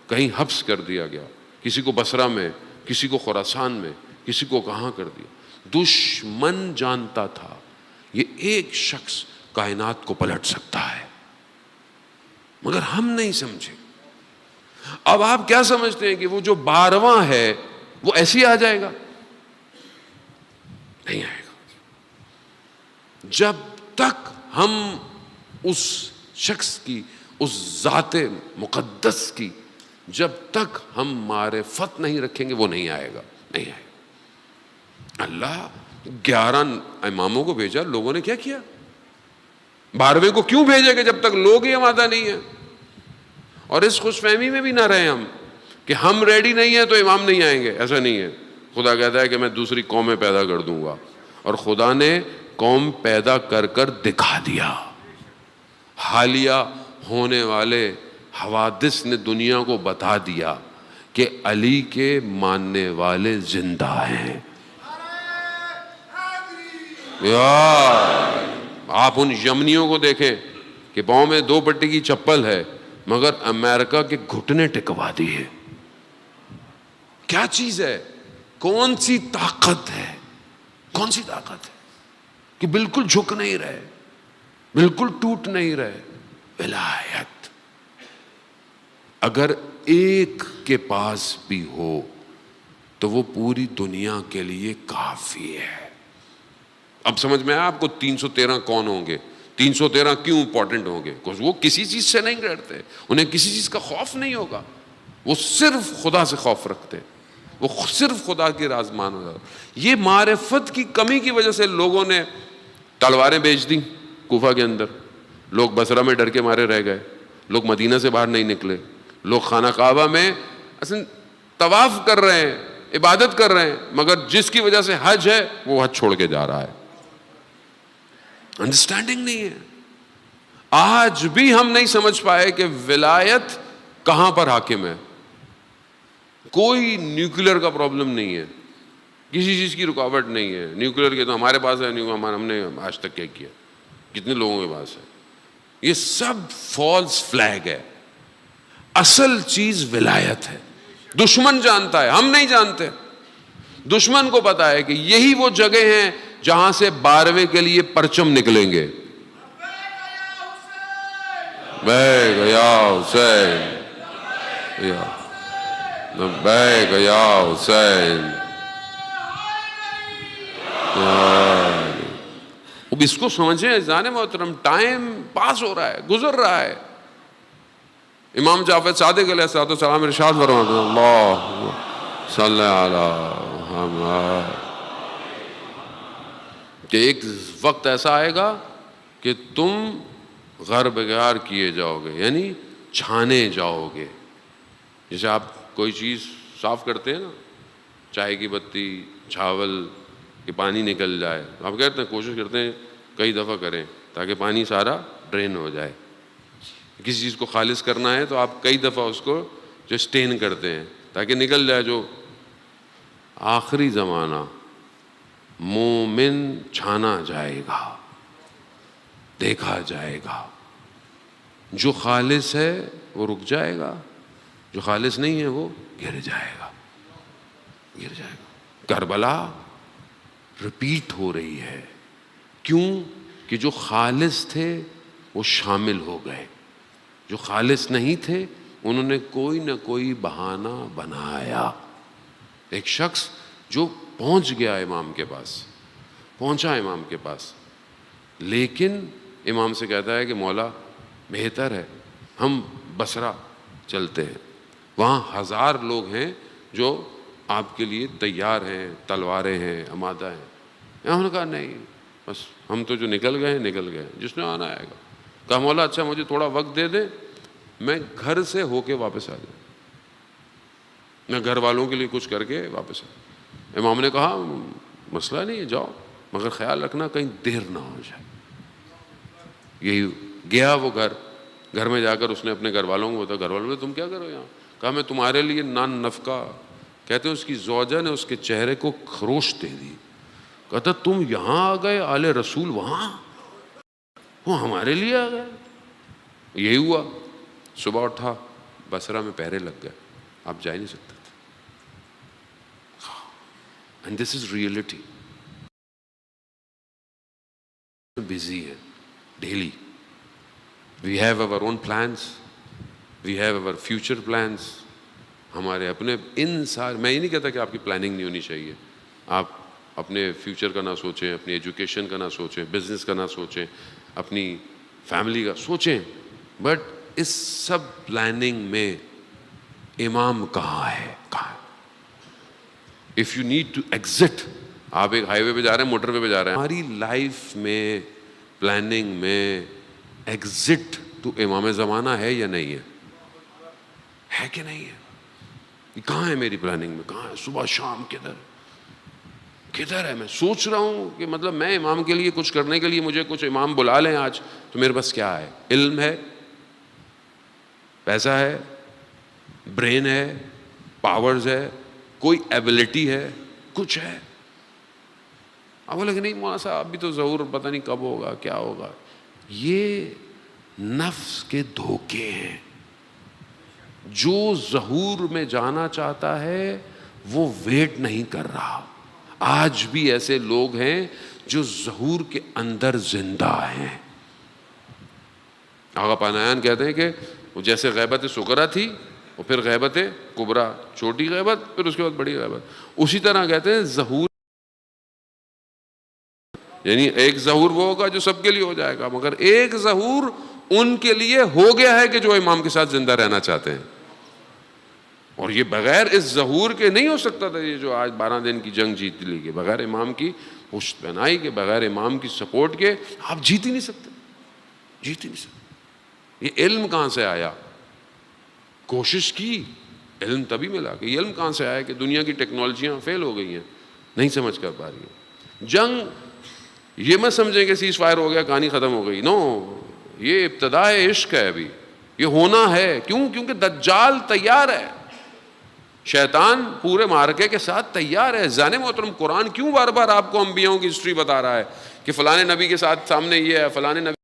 کہیں حبس کر دیا گیا, کسی کو بصرہ میں, کسی کو خراسان میں, کسی کو کہاں کر دیا. دشمن جانتا تھا یہ ایک شخص کائنات کو پلٹ سکتا ہے, مگر ہم نہیں سمجھے. اب آپ کیا سمجھتے ہیں کہ وہ جو 12واں ہے وہ ایسے ہی آ جائے گا؟ نہیں آئے گا. جب تک ہم اس شخص کی, اس ذات مقدس کی جب تک ہم معرفت نہیں رکھیں گے وہ نہیں آئے گا. نہیں آئے گا. اللہ 11 اماموں کو بھیجا, لوگوں نے کیا کیا؟ 12ویں کو کیوں بھیجے گا جب تک لوگ ہی آمادہ نہیں ہیں؟ اور اس خوش فہمی میں بھی نہ رہے ہم کہ ہم ریڈی نہیں ہیں تو امام نہیں آئیں گے. ایسا نہیں ہے. خدا کہتا ہے کہ میں دوسری قومیں پیدا کر دوں گا, اور خدا نے قوم پیدا کر کر دکھا دیا. حالیہ ہونے والے حوادث نے دنیا کو بتا دیا کہ علی کے ماننے والے زندہ ہیں. یار آپ ان یمنیوں کو دیکھیں کہ پاؤں میں 2 پٹی کی چپل ہے, مگر امریکہ کے گھٹنے ٹکوا دیے. کیا چیز ہے, کون سی طاقت ہے, کون سی طاقت ہے کہ بالکل جھک نہیں رہے, بالکل ٹوٹ نہیں رہے. ولایت اگر ایک کے پاس بھی ہو تو وہ پوری دنیا کے لیے کافی ہے. اب سمجھ میں آیا آپ کو 313 کون ہوں گے، 313 کیوں امپورٹنٹ ہوں گے؟ وہ کسی چیز سے نہیں ڈرتے، انہیں کسی چیز کا خوف نہیں ہوگا، وہ صرف خدا سے خوف رکھتے، وہ صرف خدا کی رازمان ہو. یہ معرفت کی کمی کی وجہ سے لوگوں نے تلواریں بیچ دیں کوفہ کے اندر، لوگ بصرہ میں ڈر کے مارے رہ گئے، لوگ مدینہ سے باہر نہیں نکلے، لوگ خانہ کعبہ میں اصل طواف کر رہے ہیں، عبادت کر رہے ہیں، مگر جس کی وجہ سے حج ہے وہ حج چھوڑ کے جا رہا ہے. انڈرسٹینڈنگ نہیں ہے. آج بھی ہم نہیں سمجھ پائے کہ ولایت کہاں پر حاکم ہے. کوئی نیوکلیر کا پرابلم نہیں ہے، کسی چیز کی رکاوٹ نہیں ہے. نیوکلیر کے تو ہمارے پاس ہے، ہم نے آج تک کیا کیا، کتنے لوگوں کے پاس ہے. یہ سب فالس فلیگ ہے. اصل چیز ولایت ہے. دشمن جانتا ہے، ہم نہیں جانتے. دشمن کو پتا ہے کہ یہی وہ جگہ ہیں جہاں سے 12ویں کے لیے پرچم نکلیں گے. لبیک یا حسین، لبیک یا حسین. اب اس کو سمجھیں عزیزان محترم، ٹائم پاس ہو رہا ہے، گزر رہا ہے. امام جعفر صادق علیہ السلام ارشاد فرماتے ہیں، اللہ صلی علی محمد، کہ ایک وقت ایسا آئے گا کہ تم غر بغار کیے جاؤ گے، یعنی چھانے جاؤ گے. جیسے آپ کوئی چیز صاف کرتے ہیں نا، چائے کی بتی، چاول، کہ پانی نکل جائے، آپ کہتے ہیں کوشش کرتے ہیں کئی دفعہ کریں تاکہ پانی سارا ڈرین ہو جائے. کسی چیز کو خالص کرنا ہے تو آپ کئی دفعہ اس کو جو اسٹین کرتے ہیں تاکہ نکل جائے. جو آخری زمانہ مومن چھانا جائے گا، دیکھا جائے گا. جو خالص ہے وہ رک جائے گا، جو خالص نہیں ہے وہ گر جائے گا، گر جائے گا. کربلا ریپیٹ ہو رہی ہے. کیوں؟ کہ جو خالص تھے وہ شامل ہو گئے، جو خالص نہیں تھے انہوں نے کوئی نہ کوئی بہانہ بنایا. ایک شخص جو پہنچ گیا امام کے پاس، پہنچا امام کے پاس، لیکن امام سے کہتا ہے کہ مولا بہتر ہے ہم بصرہ چلتے ہیں، وہاں 1000 لوگ ہیں جو آپ کے لیے تیار ہیں، تلواریں ہیں، آمادہ ہیں. انہوں نے کہا نہیں، بس ہم تو جو نکل گئے نکل گئے، جس نے آنا آئے گا. کہا مولا اچھا مجھے تھوڑا وقت دے دیں، میں گھر سے ہو کے واپس آ جاؤں، میں گھر والوں کے لیے کچھ کر کے واپس آ. امام نے کہا مسئلہ نہیں ہے، جاؤ، مگر خیال رکھنا کہیں دیر نہ ہو جائے. یہی گیا وہ گھر میں جا کر اس نے اپنے گھر والوں کو بتایا. گھر والوں نے تم کیا کرو یہاں؟ کہا میں تمہارے لیے نان نفقہ. کہتے ہیں اس کی زوجہ نے اس کے چہرے کو خروش دے دی. کہتا تم یہاں آ گئے، آل رسول وہاں، وہ ہمارے لیے آ گئے. یہی ہوا. صبح اٹھا، بصرہ میں پہرے لگ گئے، آپ جا ہی نہیں سکتے تھے. And this is reality. Busy ہے daily. We have our own plans, we have our future plans. ہمارے اپنے ان سارے، میں یہ نہیں کہتا کہ آپ کی پلاننگ نہیں ہونی چاہیے. آپ اپنے فیوچر کا نہ سوچیں، اپنی ایجوکیشن کا نہ سوچیں، بزنس کا نہ سوچیں، اپنی فیملی کا سوچیں، بٹ اس سب پلاننگ میں امام کہاں ہے؟ کہاں ہے؟ If you need to exit, آپ ایک ہائی وے پہ جا رہے ہیں، موٹر وے پہ جا رہے ہیں، ہماری لائف میں پلاننگ میں ایگزٹ تو امام زمانہ ہے یا نہیں ہے کہ نہیں ہے؟ کہاں ہے میری پلاننگ میں؟ کہاں ہے؟ صبح شام کدھر ہے؟ میں سوچ رہا ہوں کہ مطلب میں امام کے لیے کچھ کرنے کے لیے مجھے کچھ امام بلا لیں آج، تو میرے پاس کیا ہے؟ علم ہے، پیسہ ہے، برین ہے، پاورز ہے، کوئی ایبلٹی ہے، کچھ ہے؟ اب بولے کہ نہیں مولانا صاحب ابھی تو ظہور پتہ نہیں کب ہوگا، کیا ہوگا. یہ نفس کے دھوکے ہیں. جو ظہور میں جانا چاہتا ہے وہ ویٹ نہیں کر رہا. آج بھی ایسے لوگ ہیں جو ظہور کے اندر زندہ ہیں. آغا پانایان کہتے ہیں کہ وہ جیسے غیبت سکرا تھی، اور پھر غیبت کبرا، چھوٹی غیبت، پھر اس کے بعد بڑی غیبت، اسی طرح کہتے ہیں ظہور یعنی ایک ظہور وہ ہوگا جو سب کے لیے ہو جائے گا، مگر ایک ظہور ان کے لیے ہو گیا ہے کہ جو امام کے ساتھ زندہ رہنا چاہتے ہیں. اور یہ بغیر اس ظہور کے نہیں ہو سکتا تھا. یہ جو آج 12 دن کی جنگ جیت لی گئی بغیر امام کی پشت پہنائی کے، بغیر امام کی سپورٹ کے آپ جیت ہی نہیں سکتے، جیت ہی نہیں سکتے. یہ علم کہاں سے آیا؟ کوشش کی، علم تبھی ملا. کہ یہ علم کہاں سے آیا کہ دنیا کی ٹیکنالوجیاں فیل ہو گئی ہیں، نہیں سمجھ کر پا رہی ہیں. جنگ یہ مت سمجھیں کہ سیز فائر ہو گیا کہانی ختم ہو گئی. نو، یہ ابتداء عشق ہے. ابھی یہ ہونا ہے. کیوں؟ کیونکہ دجال تیار ہے، شیطان پورے معرکے کے ساتھ تیار ہے. زانے محترم، قرآن کیوں بار بار آپ کو انبیاؤں کی ہسٹری بتا رہا ہے کہ فلانے نبی کے ساتھ سامنے یہ ہے، فلانے نبی.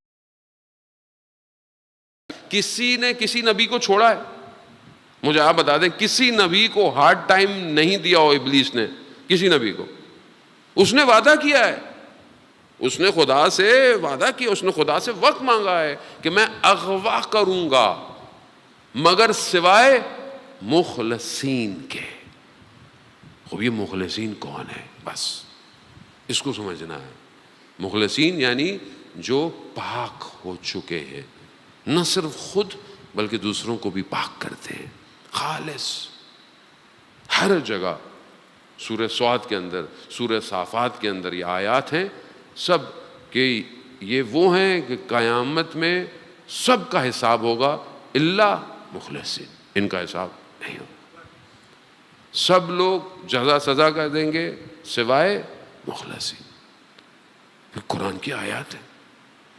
کسی نے کسی نبی کو چھوڑا ہے؟ مجھے آپ بتا دیں، کسی نبی کو ہارڈ ٹائم نہیں دیا ہو ابلیس نے کسی نبی کو. اس نے وعدہ کیا ہے، اس نے خدا سے وعدہ کیا، اس نے خدا سے وقت مانگا ہے کہ میں اغوا کروں گا مگر سوائے مخلصین کے. خوب یہ مخلصین کون ہے؟ بس اس کو سمجھنا ہے. مخلصین یعنی جو پاک ہو چکے ہیں، نہ صرف خود بلکہ دوسروں کو بھی پاک کرتے ہیں. خالص. ہر جگہ سورہ سعد کے اندر، سورہ صافات کے اندر یہ آیات ہیں سب کہ یہ وہ ہیں کہ قیامت میں سب کا حساب ہوگا الا مخلصین. ان کا حساب نہیں ہوگا. سب لوگ جزا سزا کر دیں گے سوائے مخلصین. پھر قرآن کی آیات ہے.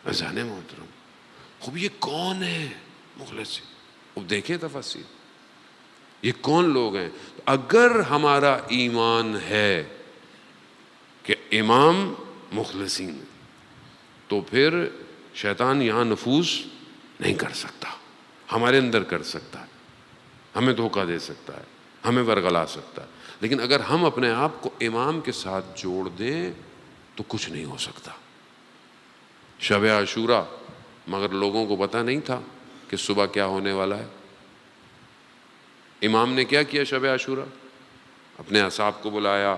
اذان محترم، خوب یہ کون ہے مخلصین؟ اب دیکھیں تفصیل، یہ کون لوگ ہیں؟ اگر ہمارا ایمان ہے کہ امام مخلصین تو پھر شیطان یہاں نفوذ نہیں کر سکتا. ہمارے اندر کر سکتا ہے، ہمیں دھوکہ دے سکتا ہے، ہمیں ورغلا سکتا ہے. لیکن اگر ہم اپنے آپ کو امام کے ساتھ جوڑ دیں تو کچھ نہیں ہو سکتا. شب عاشورہ، مگر لوگوں کو پتہ نہیں تھا کہ صبح کیا ہونے والا ہے. امام نے کیا کیا شب عاشورہ؟ اپنے اصحاب کو بلایا،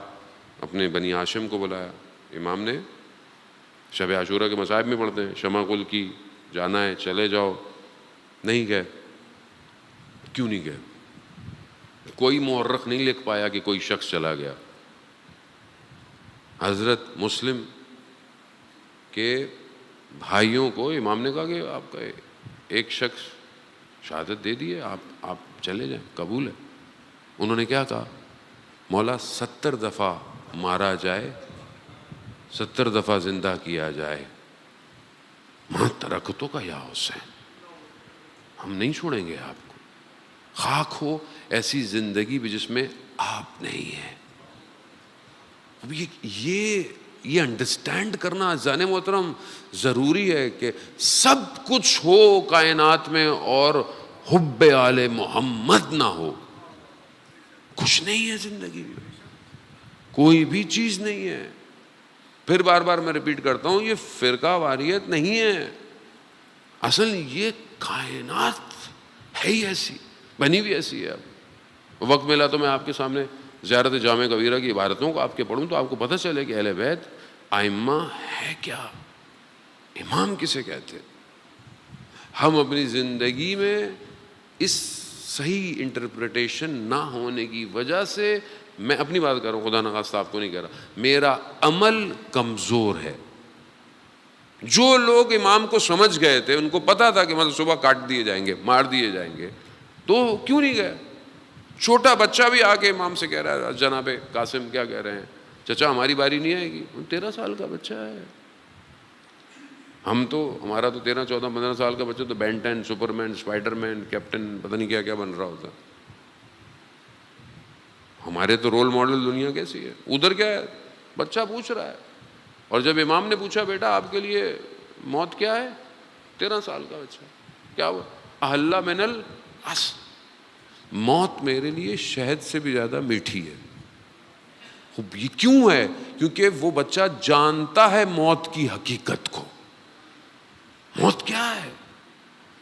اپنے بنی ہاشم کو بلایا. امام نے شب عاشورہ کے مصائب میں پڑھتے ہیں، شمع گل کی، جانا ہے چلے جاؤ. نہیں گئے. کیوں نہیں گئے؟ کوئی مورخ نہیں لکھ پایا کہ کوئی شخص چلا گیا. حضرت مسلم کے بھائیوں کو امام نے کہا کہ آپ کا ایک شخص شہادت دے دیے، آپ چلے جائیں، قبول ہے. انہوں نے کیا کہا؟ مولا 70 دفعہ مارا جائے، 70 دفعہ زندہ کیا جائے، ماں ترکتوں کا یا حسین، ہم نہیں چھوڑیں گے آپ کو. خاک ہو ایسی زندگی بھی جس میں آپ نہیں ہیں. اب یہ انڈرسٹینڈ کرنا اذان محترم ضروری ہے کہ سب کچھ ہو کائنات میں اور حب آل محمد نہ ہو. کچھ نہیں ہے زندگی میں، کوئی بھی چیز نہیں ہے. پھر بار بار میں ریپیٹ کرتا ہوں، یہ فرقہ واریت نہیں ہے. اصل یہ کائنات ہے ہی ایسی، بنی بھی ایسی ہے. اب وقت ملا تو میں آپ کے سامنے زیارت جامع کبیرہ کی عبارتوں کو آپ کے پڑھوں تو آپ کو پتہ چلے کہ اہل بیت ائمہ ہے کیا، امام کسے کہتے ہیں. ہم اپنی زندگی میں اس صحیح انٹرپریٹیشن نہ ہونے کی وجہ سے، میں اپنی بات کر رہا ہوں، خدا نخواستہ آپ کو نہیں کہہ رہا، میرا عمل کمزور ہے. جو لوگ امام کو سمجھ گئے تھے، ان کو پتا تھا کہ مطلب صبح کاٹ دیے جائیں گے، مار دیے جائیں گے، تو کیوں نہیں گئے؟ چھوٹا بچہ بھی آ کے امام سے کہہ رہا ہے، جناب قاسم کیا کہہ رہے ہیں؟ چچا ہماری باری نہیں آئے گی. 13 سال کا بچہ ہے. ہمارا تو 13 14 15 سال کا بچہ تو بین 10، سپر مین، اسپائڈر مین، کیپٹن، پتہ نہیں کیا کیا بن رہا ہوتا. ہمارے تو رول ماڈل دنیا کیسی ہے. ادھر کیا ہے؟ بچہ پوچھ رہا ہے. اور جب امام نے پوچھا بیٹا آپ کے لیے موت کیا ہے؟ 13 سال کا بچہ، کیا ہوا؟ احلّ من العسل، موت میرے لیے شہد سے بھی زیادہ میٹھی ہے. یہ کیوں ہے؟ کیونکہ وہ بچہ جانتا ہے موت کی حقیقت کو. موت کیا ہے؟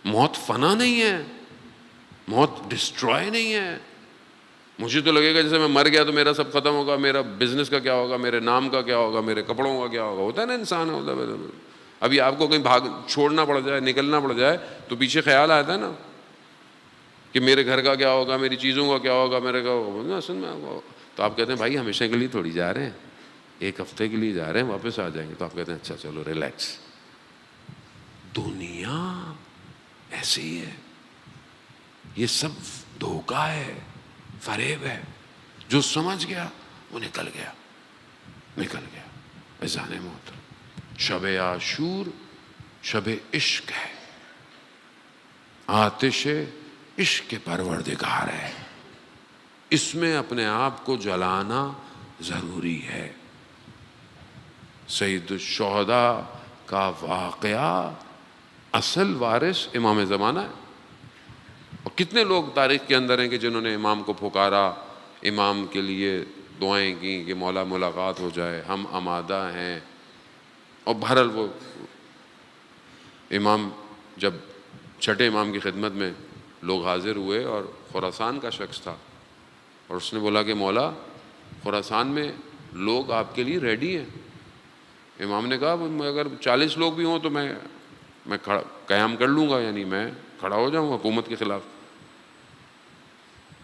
موت فنا نہیں ہے، موت ڈسٹرائے نہیں ہے، مجھے تو لگے گا جیسے میں مر گیا تو میرا سب ختم ہوگا، میرا بزنس کا کیا ہوگا، میرے نام کا کیا ہوگا، میرے کپڑوں کا کیا ہوگا. ہوتا ہے نا انسان ہوتا ہے. ابھی آپ کو کہیں بھاگ چھوڑنا پڑ جائے، نکلنا پڑ جائے تو پیچھے خیال آتا ہے نا کہ میرے گھر کا کیا ہوگا، میری چیزوں کا کیا ہوگا، میرے کا ہوگا. اصل میں تو آپ کہتے ہیں بھائی ہمیشہ کے لیے تھوڑی جا رہے ہیں، ایک ہفتے کے لیے جا رہے ہیں، واپس آ جائیں گے. تو آپ کہتے ہیں اچھا چلو ریلیکس. دنیا ایسی ہی ہے، یہ سب دھوکہ ہے، فریب ہے. جو سمجھ گیا وہ نکل گیا، نکل گیا. اذان محترم، شب عاشور شب عشق ہے، آتش عشق کے پروردگار ہے. اس میں اپنے آپ کو جلانا ضروری ہے. سید الشہداء کا واقعہ اصل وارث امام زمانہ ہے. اور کتنے لوگ تاریخ کے اندر ہیں کہ جنہوں نے امام کو پکارا، امام کے لیے دعائیں کی کہ مولا ملاقات ہو جائے، ہم آمادہ ہیں. اور بہرحال وہ امام جب چھٹے امام کی خدمت میں لوگ حاضر ہوئے اور خراسان کا شخص تھا، اور اس نے بولا کہ مولا خراسان میں لوگ آپ کے لیے ریڈی ہیں. امام نے کہا اگر 40 لوگ بھی ہوں تو میں قیام کر لوں گا، یعنی میں کھڑا ہو جاؤں گا حکومت کے خلاف.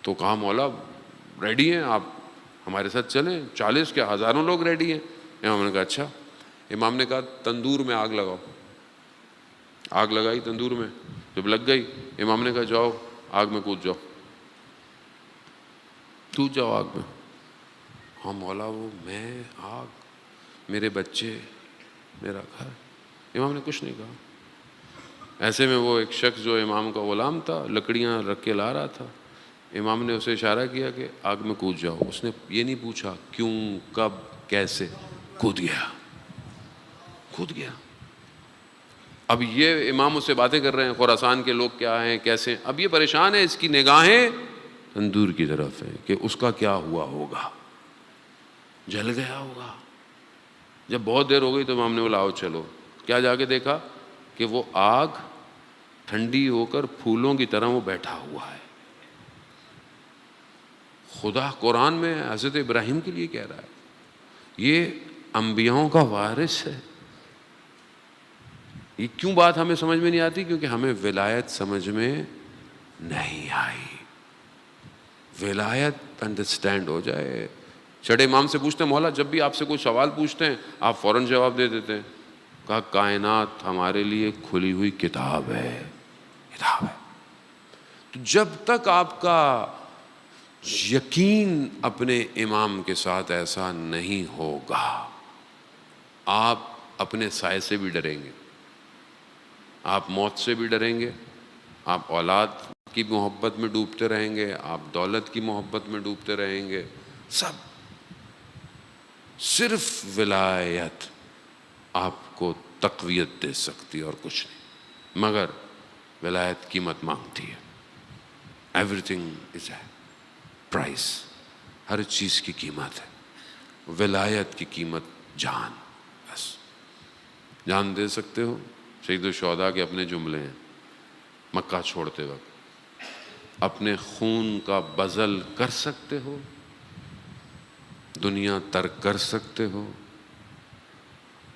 تو کہا مولا ریڈی ہیں آپ، ہمارے ساتھ چلیں. 40 کیا ہزاروں لوگ ریڈی ہیں. امام نے کہا اچھا. امام نے کہا تندور میں آگ لگاؤ. آگ لگائی تندور میں. جب لگ گئی امام نے کہا جاؤ آگ میں کود جاؤ، کود جاؤ آگ میں. ہاں مولا وہ میں آگ، میرے بچے، میرا گھر. امام نے کچھ نہیں کہا. ایسے میں وہ ایک شخص جو امام کا غلام تھا لکڑیاں رکھ کے لا رہا تھا، امام نے اسے اشارہ کیا کہ آگ میں کود جاؤ. اس نے یہ نہیں پوچھا کیوں، کب، کیسے، کود گیا، کود گیا. اب یہ امام اس سے باتیں کر رہے ہیں خراسان کے لوگ کیا ہیں کیسے ہیں. اب یہ پریشان ہے، اس کی نگاہیں تندور کی طرف ہیں کہ اس کا کیا ہوا ہوگا، جل گیا ہوگا. جب بہت دیر ہو گئی تو امام نے بولا آؤ چلو. کیا جا کے دیکھا کہ وہ آگ ٹھنڈی ہو کر پھولوں کی طرح وہ بیٹھا ہوا ہے. خدا قرآن میں حضرت ابراہیم کے لیے کہہ رہا ہے یہ انبیاؤں کا وارث ہے. یہ کیوں بات ہمیں سمجھ میں نہیں آتی؟ کیونکہ ہمیں ولایت سمجھ میں نہیں آئی. ولایت انڈرسٹینڈ ہو جائے. چھڑے امام سے پوچھتے ہیں مولا جب بھی آپ سے کوئی سوال پوچھتے ہیں آپ فوراً جواب دے دیتے ہیں. کہا کائنات ہمارے لیے کھلی ہوئی کتاب ہے، کتاب ہے. تو جب تک آپ کا یقین اپنے امام کے ساتھ ایسا نہیں ہوگا، آپ اپنے سائے سے بھی ڈریں گے، آپ موت سے بھی ڈریں گے، آپ اولاد کی محبت میں ڈوبتے رہیں گے، آپ دولت کی محبت میں ڈوبتے رہیں گے. سب صرف ولایت آپ کو تقویت دے سکتی اور کچھ نہیں. مگر ولایت قیمت مانگتی ہے. Everything is a price, ہر چیز کی قیمت ہے. ولایت کی قیمت جان. بس جان دے سکتے ہو. سید الشہداء کے اپنے جملے ہیں مکہ چھوڑتے وقت، اپنے خون کا بذل کر سکتے ہو، دنیا ترک کر سکتے ہو،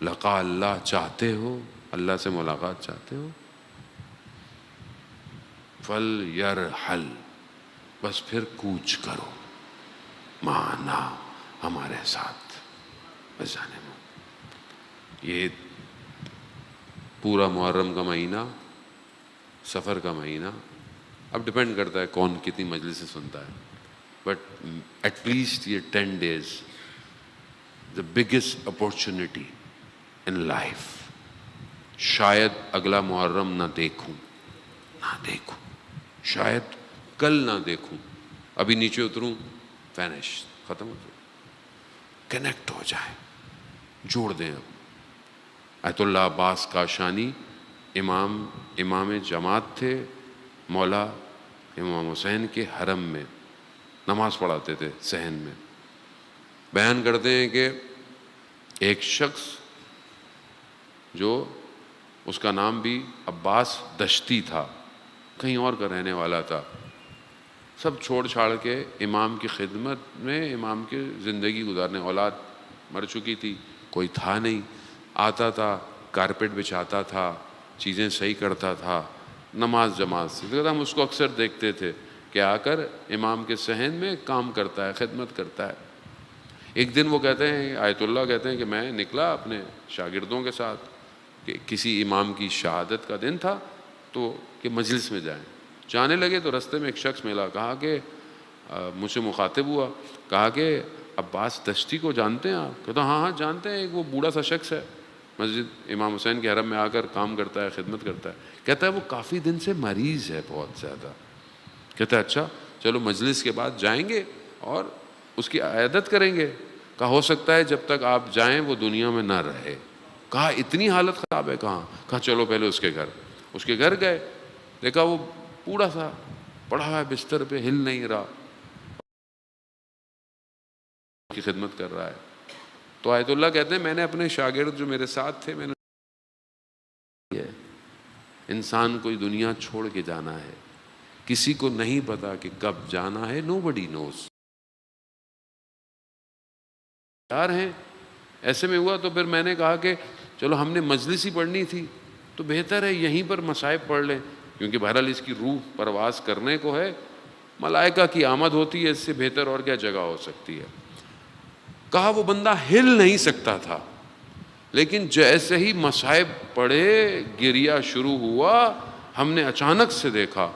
لقاء اللہ چاہتے ہو، اللہ سے ملاقات چاہتے ہو، فَلْيَرْحَلْ، بس پھر کوچ کرو معنا ہمارے ساتھ. بس جانے میں یہ پورا محرم کا مہینہ، سفر کا مہینہ، اب ڈپینڈ کرتا ہے کون کتنی مجلس سے سنتا ہے، بٹ ایٹ لیسٹ یہ 10 days the biggest opportunity in life. شاید اگلا محرم نہ دیکھوں، شاید کل نہ دیکھوں، ابھی نیچے اتروں فینش، ختم ہو جائے. کنیکٹ ہو جائیں، جوڑ دیں. اب آیت اللہ عباس کاشانی امام جماعت تھے، مولا امام حسین کے حرم میں نماز پڑھاتے تھے صحن میں. بیان کرتے ہیں کہ ایک شخص جو اس کا نام بھی عباس دشتی تھا، کہیں اور کا رہنے والا تھا، سب چھوڑ چھاڑ کے امام کی خدمت میں امام کی زندگی گزارنے. اولاد مر چکی تھی، کوئی تھا نہیں، آتا تھا کارپیٹ بچھاتا تھا، چیزیں صحیح کرتا تھا، نماز جماعت سے. ہم اس کو اکثر دیکھتے تھے کہ آ کر امام کے صحن میں کام کرتا ہے، خدمت کرتا ہے. ایک دن وہ کہتے ہیں، آیت اللہ کہتے ہیں کہ میں نکلا اپنے شاگردوں کے ساتھ کہ کسی امام کی شہادت کا دن تھا تو کہ مجلس میں جائیں. جانے لگے تو رستے میں ایک شخص ملا، کہا کہ مجھ سے مخاطب ہوا، کہا کہ عباس دشتی کو جانتے ہیں آپ؟ کہتا ہاں ہاں جانتے ہیں، ایک وہ بوڑھا سا شخص ہے مسجد امام حسین کے حرم میں آ کر کام کرتا ہے، خدمت کرتا ہے. کہتا ہے وہ کافی دن سے مریض ہے بہت زیادہ. کہتا ہے اچھا چلو مجلس کے بعد جائیں گے اور اس کی عیادت کریں گے. کہا ہو سکتا ہے جب تک آپ جائیں وہ دنیا میں نہ رہے. کہا اتنی حالت خراب ہے؟ کہاں. کہا چلو پہلے اس کے گھر گئے، دیکھا وہ بوڑھا سا پڑا ہے بستر پہ، ہل نہیں رہا، کی خدمت کر رہا ہے. تو آیت اللہ کہتے ہیں میں نے اپنے شاگرد جو میرے ساتھ تھے، میں نے انسان کو دنیا چھوڑ کے جانا ہے، کسی کو نہیں پتا کہ کب جانا ہے. nobody knows. یار ہیں ایسے میں ہوا تو پھر میں نے کہا کہ چلو ہم نے مجلس ہی پڑھنی تھی تو بہتر ہے یہیں پر مصائب پڑھ لیں، کیونکہ بہرحال اس کی روح پرواز کرنے کو ہے، ملائکہ کی آمد ہوتی ہے، اس سے بہتر اور کیا جگہ ہو سکتی ہے. کہا وہ بندہ ہل نہیں سکتا تھا، لیکن جیسے ہی مصائب پڑھے گریا شروع ہوا، ہم نے اچانک سے دیکھا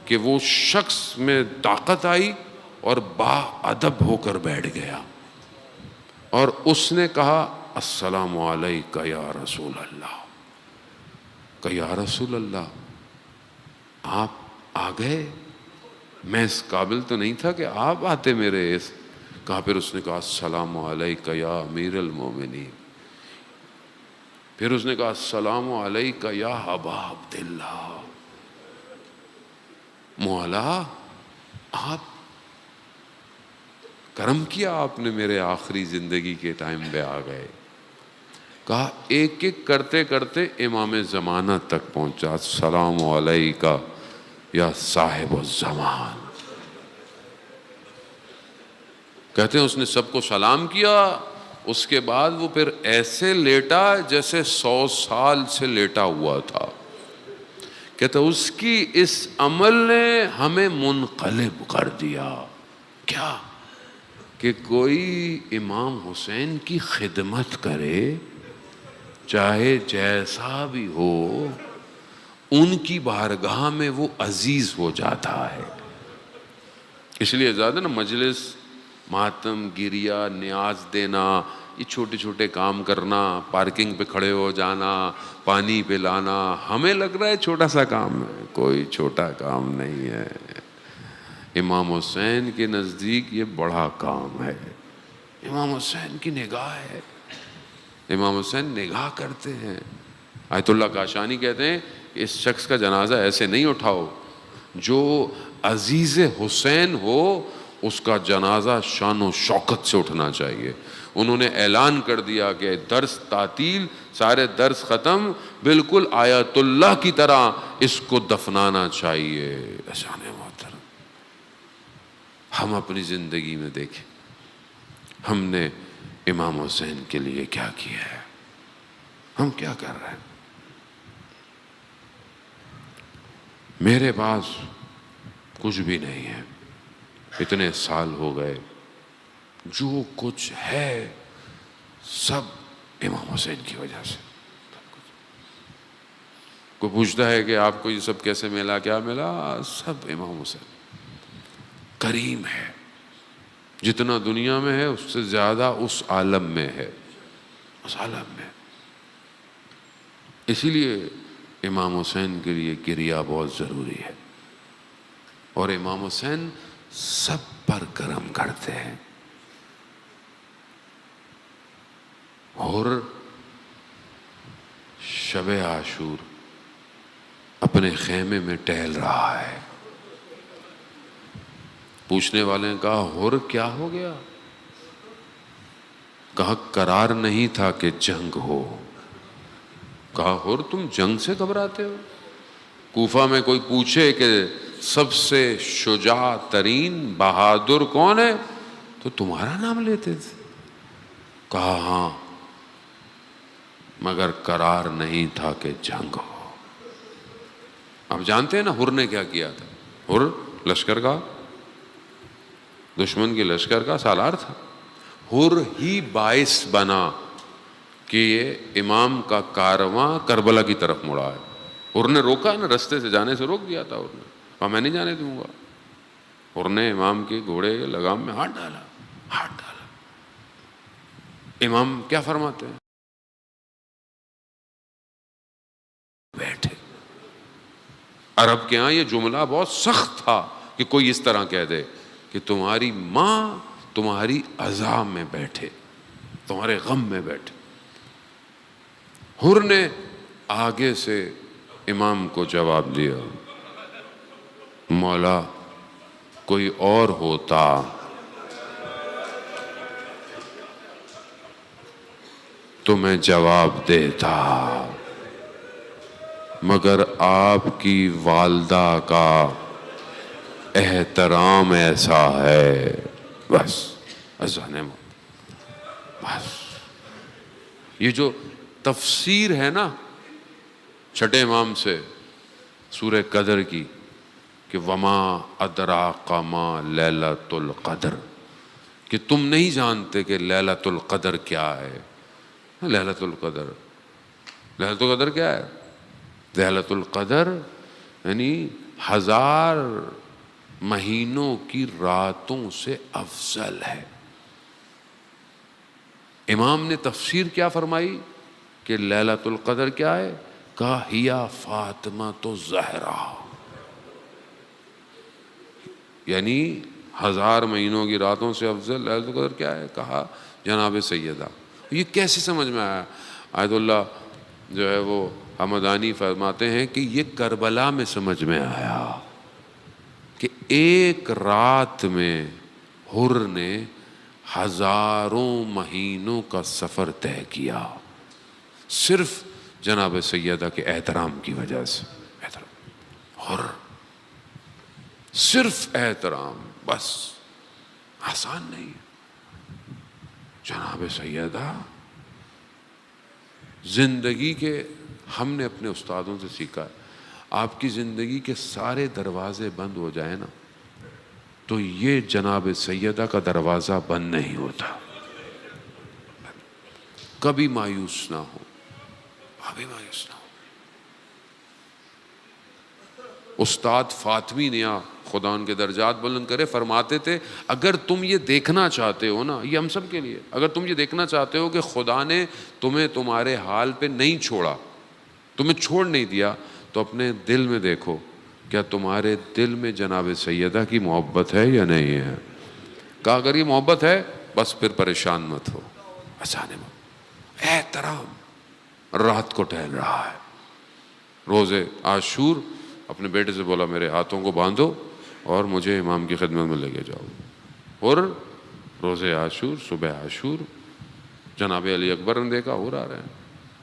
کہ وہ شخص میں طاقت آئی اور با ادب ہو کر بیٹھ گیا اور اس نے کہا السلام علیکہ یا رسول اللہ. کہ یا رسول اللہ آپ آ گئے، میں اس قابل تو نہیں تھا کہ آپ آتے میرے اس. کہا پھر اس نے کہا السلام علیکہ یا امیر المومنین. پھر اس نے کہا السلام علیکہ یا ابا عبداللہ. مولا آپ کرم کیا، آپ نے میرے آخری زندگی کے ٹائم پہ آ گئے. کہا ایک ایک کرتے کرتے امام زمانہ تک پہنچا. السلام علیکہ یا صاحب الزمان. کہتے ہیں اس نے سب کو سلام کیا، اس کے بعد وہ پھر ایسے لیٹا جیسے 100 سال سے لیٹا ہوا تھا. کہتے ہیں اس کی اس عمل نے ہمیں منقلب کر دیا. کیا کہ کوئی امام حسین کی خدمت کرے چاہے جیسا بھی ہو، ان کی بارگاہ میں وہ عزیز ہو جاتا ہے. اس لیے زیادہ نا مجلس، ماتم، گریا، نیاز دینا، یہ چھوٹے چھوٹے کام کرنا، پارکنگ پہ کھڑے ہو جانا، پانی پہ لانا، ہمیں لگ رہا ہے چھوٹا سا کام ہے. کوئی چھوٹا کام نہیں ہے. امام حسین کے نزدیک یہ بڑا کام ہے. امام حسین کی نگاہ ہے، امام حسین نگاہ کرتے ہیں. آیت اللہ کاشانی کہتے ہیں کہ اس شخص کا جنازہ ایسے نہیں اٹھاؤ، جو عزیز حسین ہو اس کا جنازہ شان و شوکت سے اٹھنا چاہیے. انہوں نے اعلان کر دیا کہ درس تعطیل، سارے درس ختم، بالکل آیت اللہ کی طرح اس کو دفنانا چاہیے. احسان محترم، ہم اپنی زندگی میں دیکھیں ہم نے امام حسین کے لیے کیا کیا ہے، ہم کیا کر رہے ہیں. میرے پاس کچھ بھی نہیں ہے، اتنے سال ہو گئے، جو کچھ ہے سب امام حسین کی وجہ سے. کوئی پوچھتا ہے کہ آپ کو یہ سب کیسے ملا، کیا ملا؟ سب امام حسین. کریم ہے، جتنا دنیا میں ہے اس سے زیادہ اس عالم میں ہے، اس عالم میں. اسی لیے امام حسین کے لیے گریا بہت ضروری ہے. اور امام حسین سب پر کرم کرتے ہیں. اور شب عاشور اپنے خیمے میں ٹہل رہا ہے. پوچھنے والے نے کہا ہور کیا ہو گیا؟ کہا قرار نہیں تھا کہ جنگ ہو. کہا ہور تم جنگ سے گھبراتے ہو؟ کوفہ میں کوئی پوچھے کہ سب سے شجاع ترین بہادر کون ہے؟ تو تمہارا نام لیتے تھے۔ کہا ہاں، مگر قرار نہیں تھا کہ جنگ ہو۔ آپ جانتے ہیں نا ہر نے کیا کیا تھا؟ ہر لشکر کا، دشمن کے لشکر کا سالار تھا۔ ہر ہی باعث بنا کہ یہ امام کا کارواں کربلا کی طرف مڑا ہے۔ ہر نے روکا نا، رستے سے جانے سے روک دیا تھا ہر نے، اور میں نہیں جانے دوں گا۔ ہر نے امام کے گھوڑے کے لگام میں ہاتھ ڈالا، ہاتھ ڈالا۔ امام کیا فرماتے ہیں؟ بیٹھے۔ عرب کے ہاں یہ جملہ بہت سخت تھا کہ کوئی اس طرح کہہ دے کہ تمہاری ماں تمہاری عذاب میں بیٹھے، تمہارے غم میں بیٹھے۔ ہر نے آگے سے امام کو جواب دیا، مولا کوئی اور ہوتا تو میں جواب دیتا، مگر آپ کی والدہ کا احترام ایسا ہے، بس اذان موت۔ بس یہ جو تفسیر ہے نا چھٹے امام سے سورہ قدر کی کہ وما ادراک ما لیلۃ القدر، کہ تم نہیں جانتے کہ لیلۃ القدر کیا ہے۔ لیلۃ القدر، لیلۃ القدر کیا ہے؟ لیلۃ القدر یعنی 1000 مہینوں کی راتوں سے افضل ہے۔ امام نے تفسیر کیا فرمائی کہ لیلۃ القدر کیا ہے؟ کہا ہیا فاطمۃ الزہرا، یعنی 1000 مہینوں کی راتوں سے افضل لیلۃ القدر کیا ہے؟ کہا جناب سیدہ۔ یہ کیسے سمجھ میں آیا؟ آیت اللہ جو ہے وہ حمدانی فرماتے ہیں کہ یہ کربلا میں سمجھ میں آیا کہ ایک رات میں ہر نے 1000 مہینوں کا سفر طے کیا، صرف جناب سیدہ کے احترام کی وجہ سے۔ احترام، ہر صرف احترام، بس آسان نہیں ہے۔ جناب سیدہ زندگی کے، ہم نے اپنے استادوں سے سیکھا ہے، آپ کی زندگی کے سارے دروازے بند ہو جائیں نا تو یہ جناب سیدہ کا دروازہ بند نہیں ہوتا۔ کبھی مایوس نہ ہو، کبھی مایوس نہ ہو۔ استاد فاطمی نیا خدا ان کے درجات بلند کرے فرماتے تھے اگر تم یہ دیکھنا چاہتے ہو نا، یہ ہم سب کے لیے، اگر تم یہ دیکھنا چاہتے ہو کہ خدا نے تمہیں تمہارے حال پہ نہیں چھوڑا، تمہیں چھوڑ نہیں دیا، تو اپنے دل میں دیکھو کیا تمہارے دل میں جناب سیدہ کی محبت ہے یا نہیں ہے۔ کہا اگر یہ محبت ہے بس پھر پریشان مت ہو، اچانے مت۔ احترام، رات کو ٹہل رہا ہے، روزے عاشور اپنے بیٹے سے بولا میرے ہاتھوں کو باندھو اور مجھے امام کی خدمت میں لے کے جاؤ۔ اور روزے عاشور، صبح عاشور، جناب علی اکبر نے دیکھا ہر آ رہے ہیں،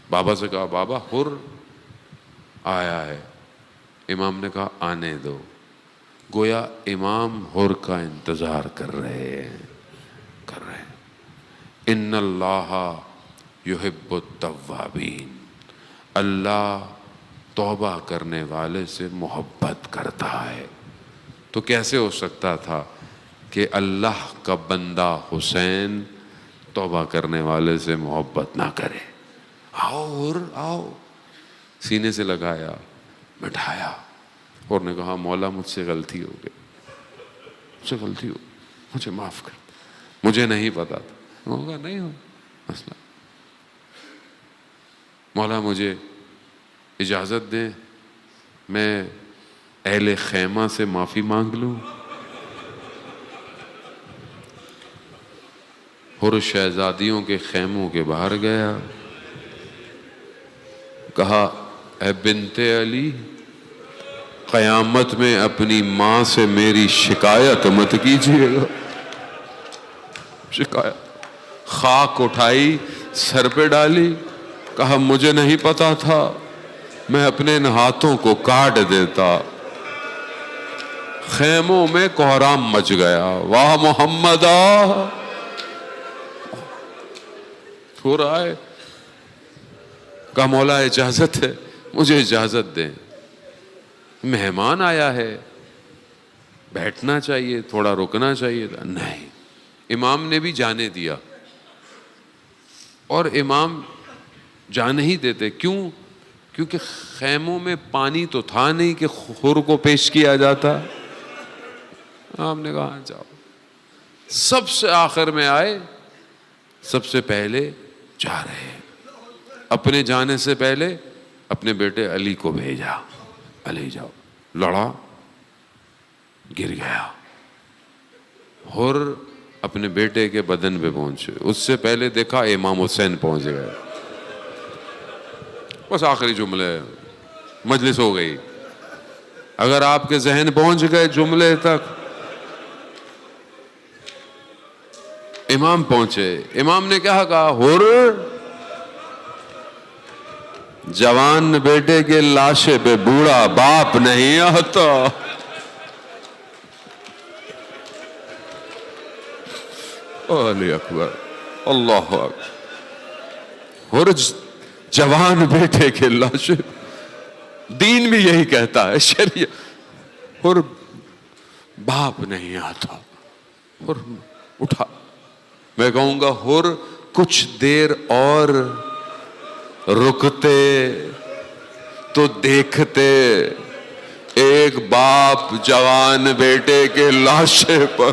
بابا سے کہا بابا ہر آیا ہے۔ امام نے کہا آنے دو، گویا امام ہر کا انتظار کر رہے ہیں۔ ان اللہ یحب التوابین، اللہ توبہ کرنے والے سے محبت کرتا ہے۔ تو کیسے ہو سکتا تھا کہ اللہ کا بندہ حسین توبہ کرنے والے سے محبت نہ کرے؟ آؤ اور آؤ، سینے سے لگایا، بٹھایا، اور نے کہا مولا مجھ سے غلطی ہو گئی، مجھ سے غلطی ہو، مجھے معاف کر، مجھے نہیں پتا تھا۔ ہوگا نہیں ہو مسئلہ، مولا مجھے اجازت دیں میں اہل خیمہ سے معافی مانگ لوں۔ ہر شہزادیوں کے خیموں کے باہر گیا، کہا اے بنت علی قیامت میں اپنی ماں سے میری شکایت مت کیجیے گا۔ شکایت، خاک اٹھائی سر پہ ڈالی، کہا مجھے نہیں پتا تھا، میں اپنے ان ہاتھوں کو کاٹ دیتا۔ خیموں میں کوہرام مچ گیا، واہ محمد ہو رہا ہے. کہا مولا اجازت ہے، مجھے اجازت دیں، مہمان آیا ہے، بیٹھنا چاہیے، تھوڑا رکنا چاہیے تھا. نہیں، امام نے بھی جانے دیا. اور امام جانے ہی دیتے. کیوں؟ کیونکہ خیموں میں پانی تو تھا نہیں کہ خور کو پیش کیا جاتا. امام نے کہا جاؤ. سب سے آخر میں آئے، سب سے پہلے جا رہے ہیں. اپنے جانے سے پہلے اپنے بیٹے علی کو بھیجا، علی جاؤ. لڑا، گر گیا. اور اپنے بیٹے کے بدن پہ پہنچے. اس سے پہلے دیکھا امام حسین پہنچ گئے. بس آخری جملے، مجلس ہو گئی. اگر آپ کے ذہن پہنچ گئے جملے تک، امام پہنچے. امام نے کیا کہا؟ ہور جوان بیٹے کے لاشے پہ بوڑھا باپ نہیں آتا. علی اکبر، اللہ اکبر. ہور جوان بیٹے کے لاشے، دین بھی یہی کہتا ہے، شریعت. اور باپ نہیں آتا. اور اٹھا. میں کہوں گا ہور کچھ دیر اور رکتے تو دیکھتے ایک باپ جوان بیٹے کے لاشے پر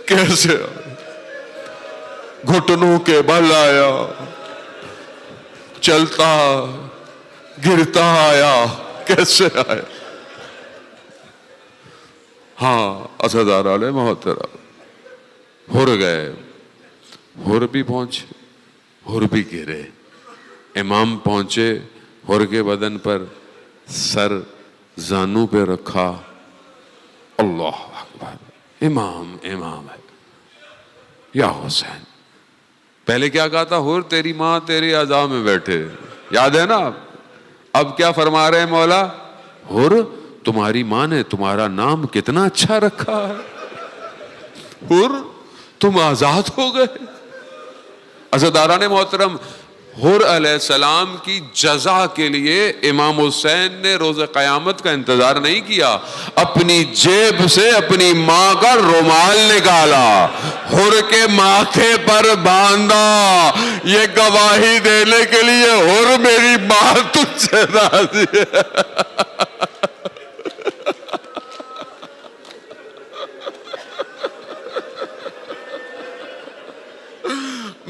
کیسے گھٹنوں کے بل آیا، چلتا گرتا آیا، کیسے آیا. ہاں عزیزان علیہ محترم، ہور گئے. ہور بھی پہنچے، ہور بھی گرے. امام پہنچے، ہور کے بدن پر سر زانو پہ رکھا. اللہ اکبر. امام ہے. یا حسین. پہلے کیا کہا تھا؟ ہور تیری ماں تیری اعضاء میں بیٹھے. یاد ہے نا؟ اب کیا فرما رہے ہیں مولا؟ ہور تمہاری ماں نے تمہارا نام کتنا اچھا رکھا ہے. ہور تم آزاد ہو گئے. عزیزان محترم، ہور علیہ السلام کی جزا کے لیے امام حسین نے روز قیامت کا انتظار نہیں کیا. اپنی جیب سے اپنی ماں کا رومال نکالا، ہور کے ماتھے پر باندھا، یہ گواہی دینے کے لیے ہور میری ماں تجھ سے راضی ہے.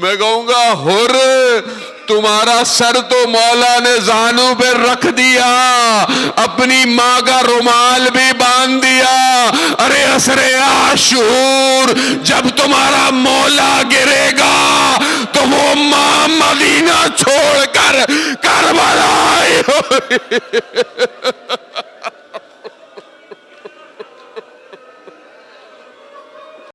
میں کہوں گا ہور تمہارا سر تو مولا نے زانو پہ رکھ دیا، اپنی ماں کا رومال بھی باندھ دیا. ارے عصر عاشور جب تمہارا مولا گرے گا تو وہ ماں مدینہ چھوڑ کر کربلا آئی ہوئی.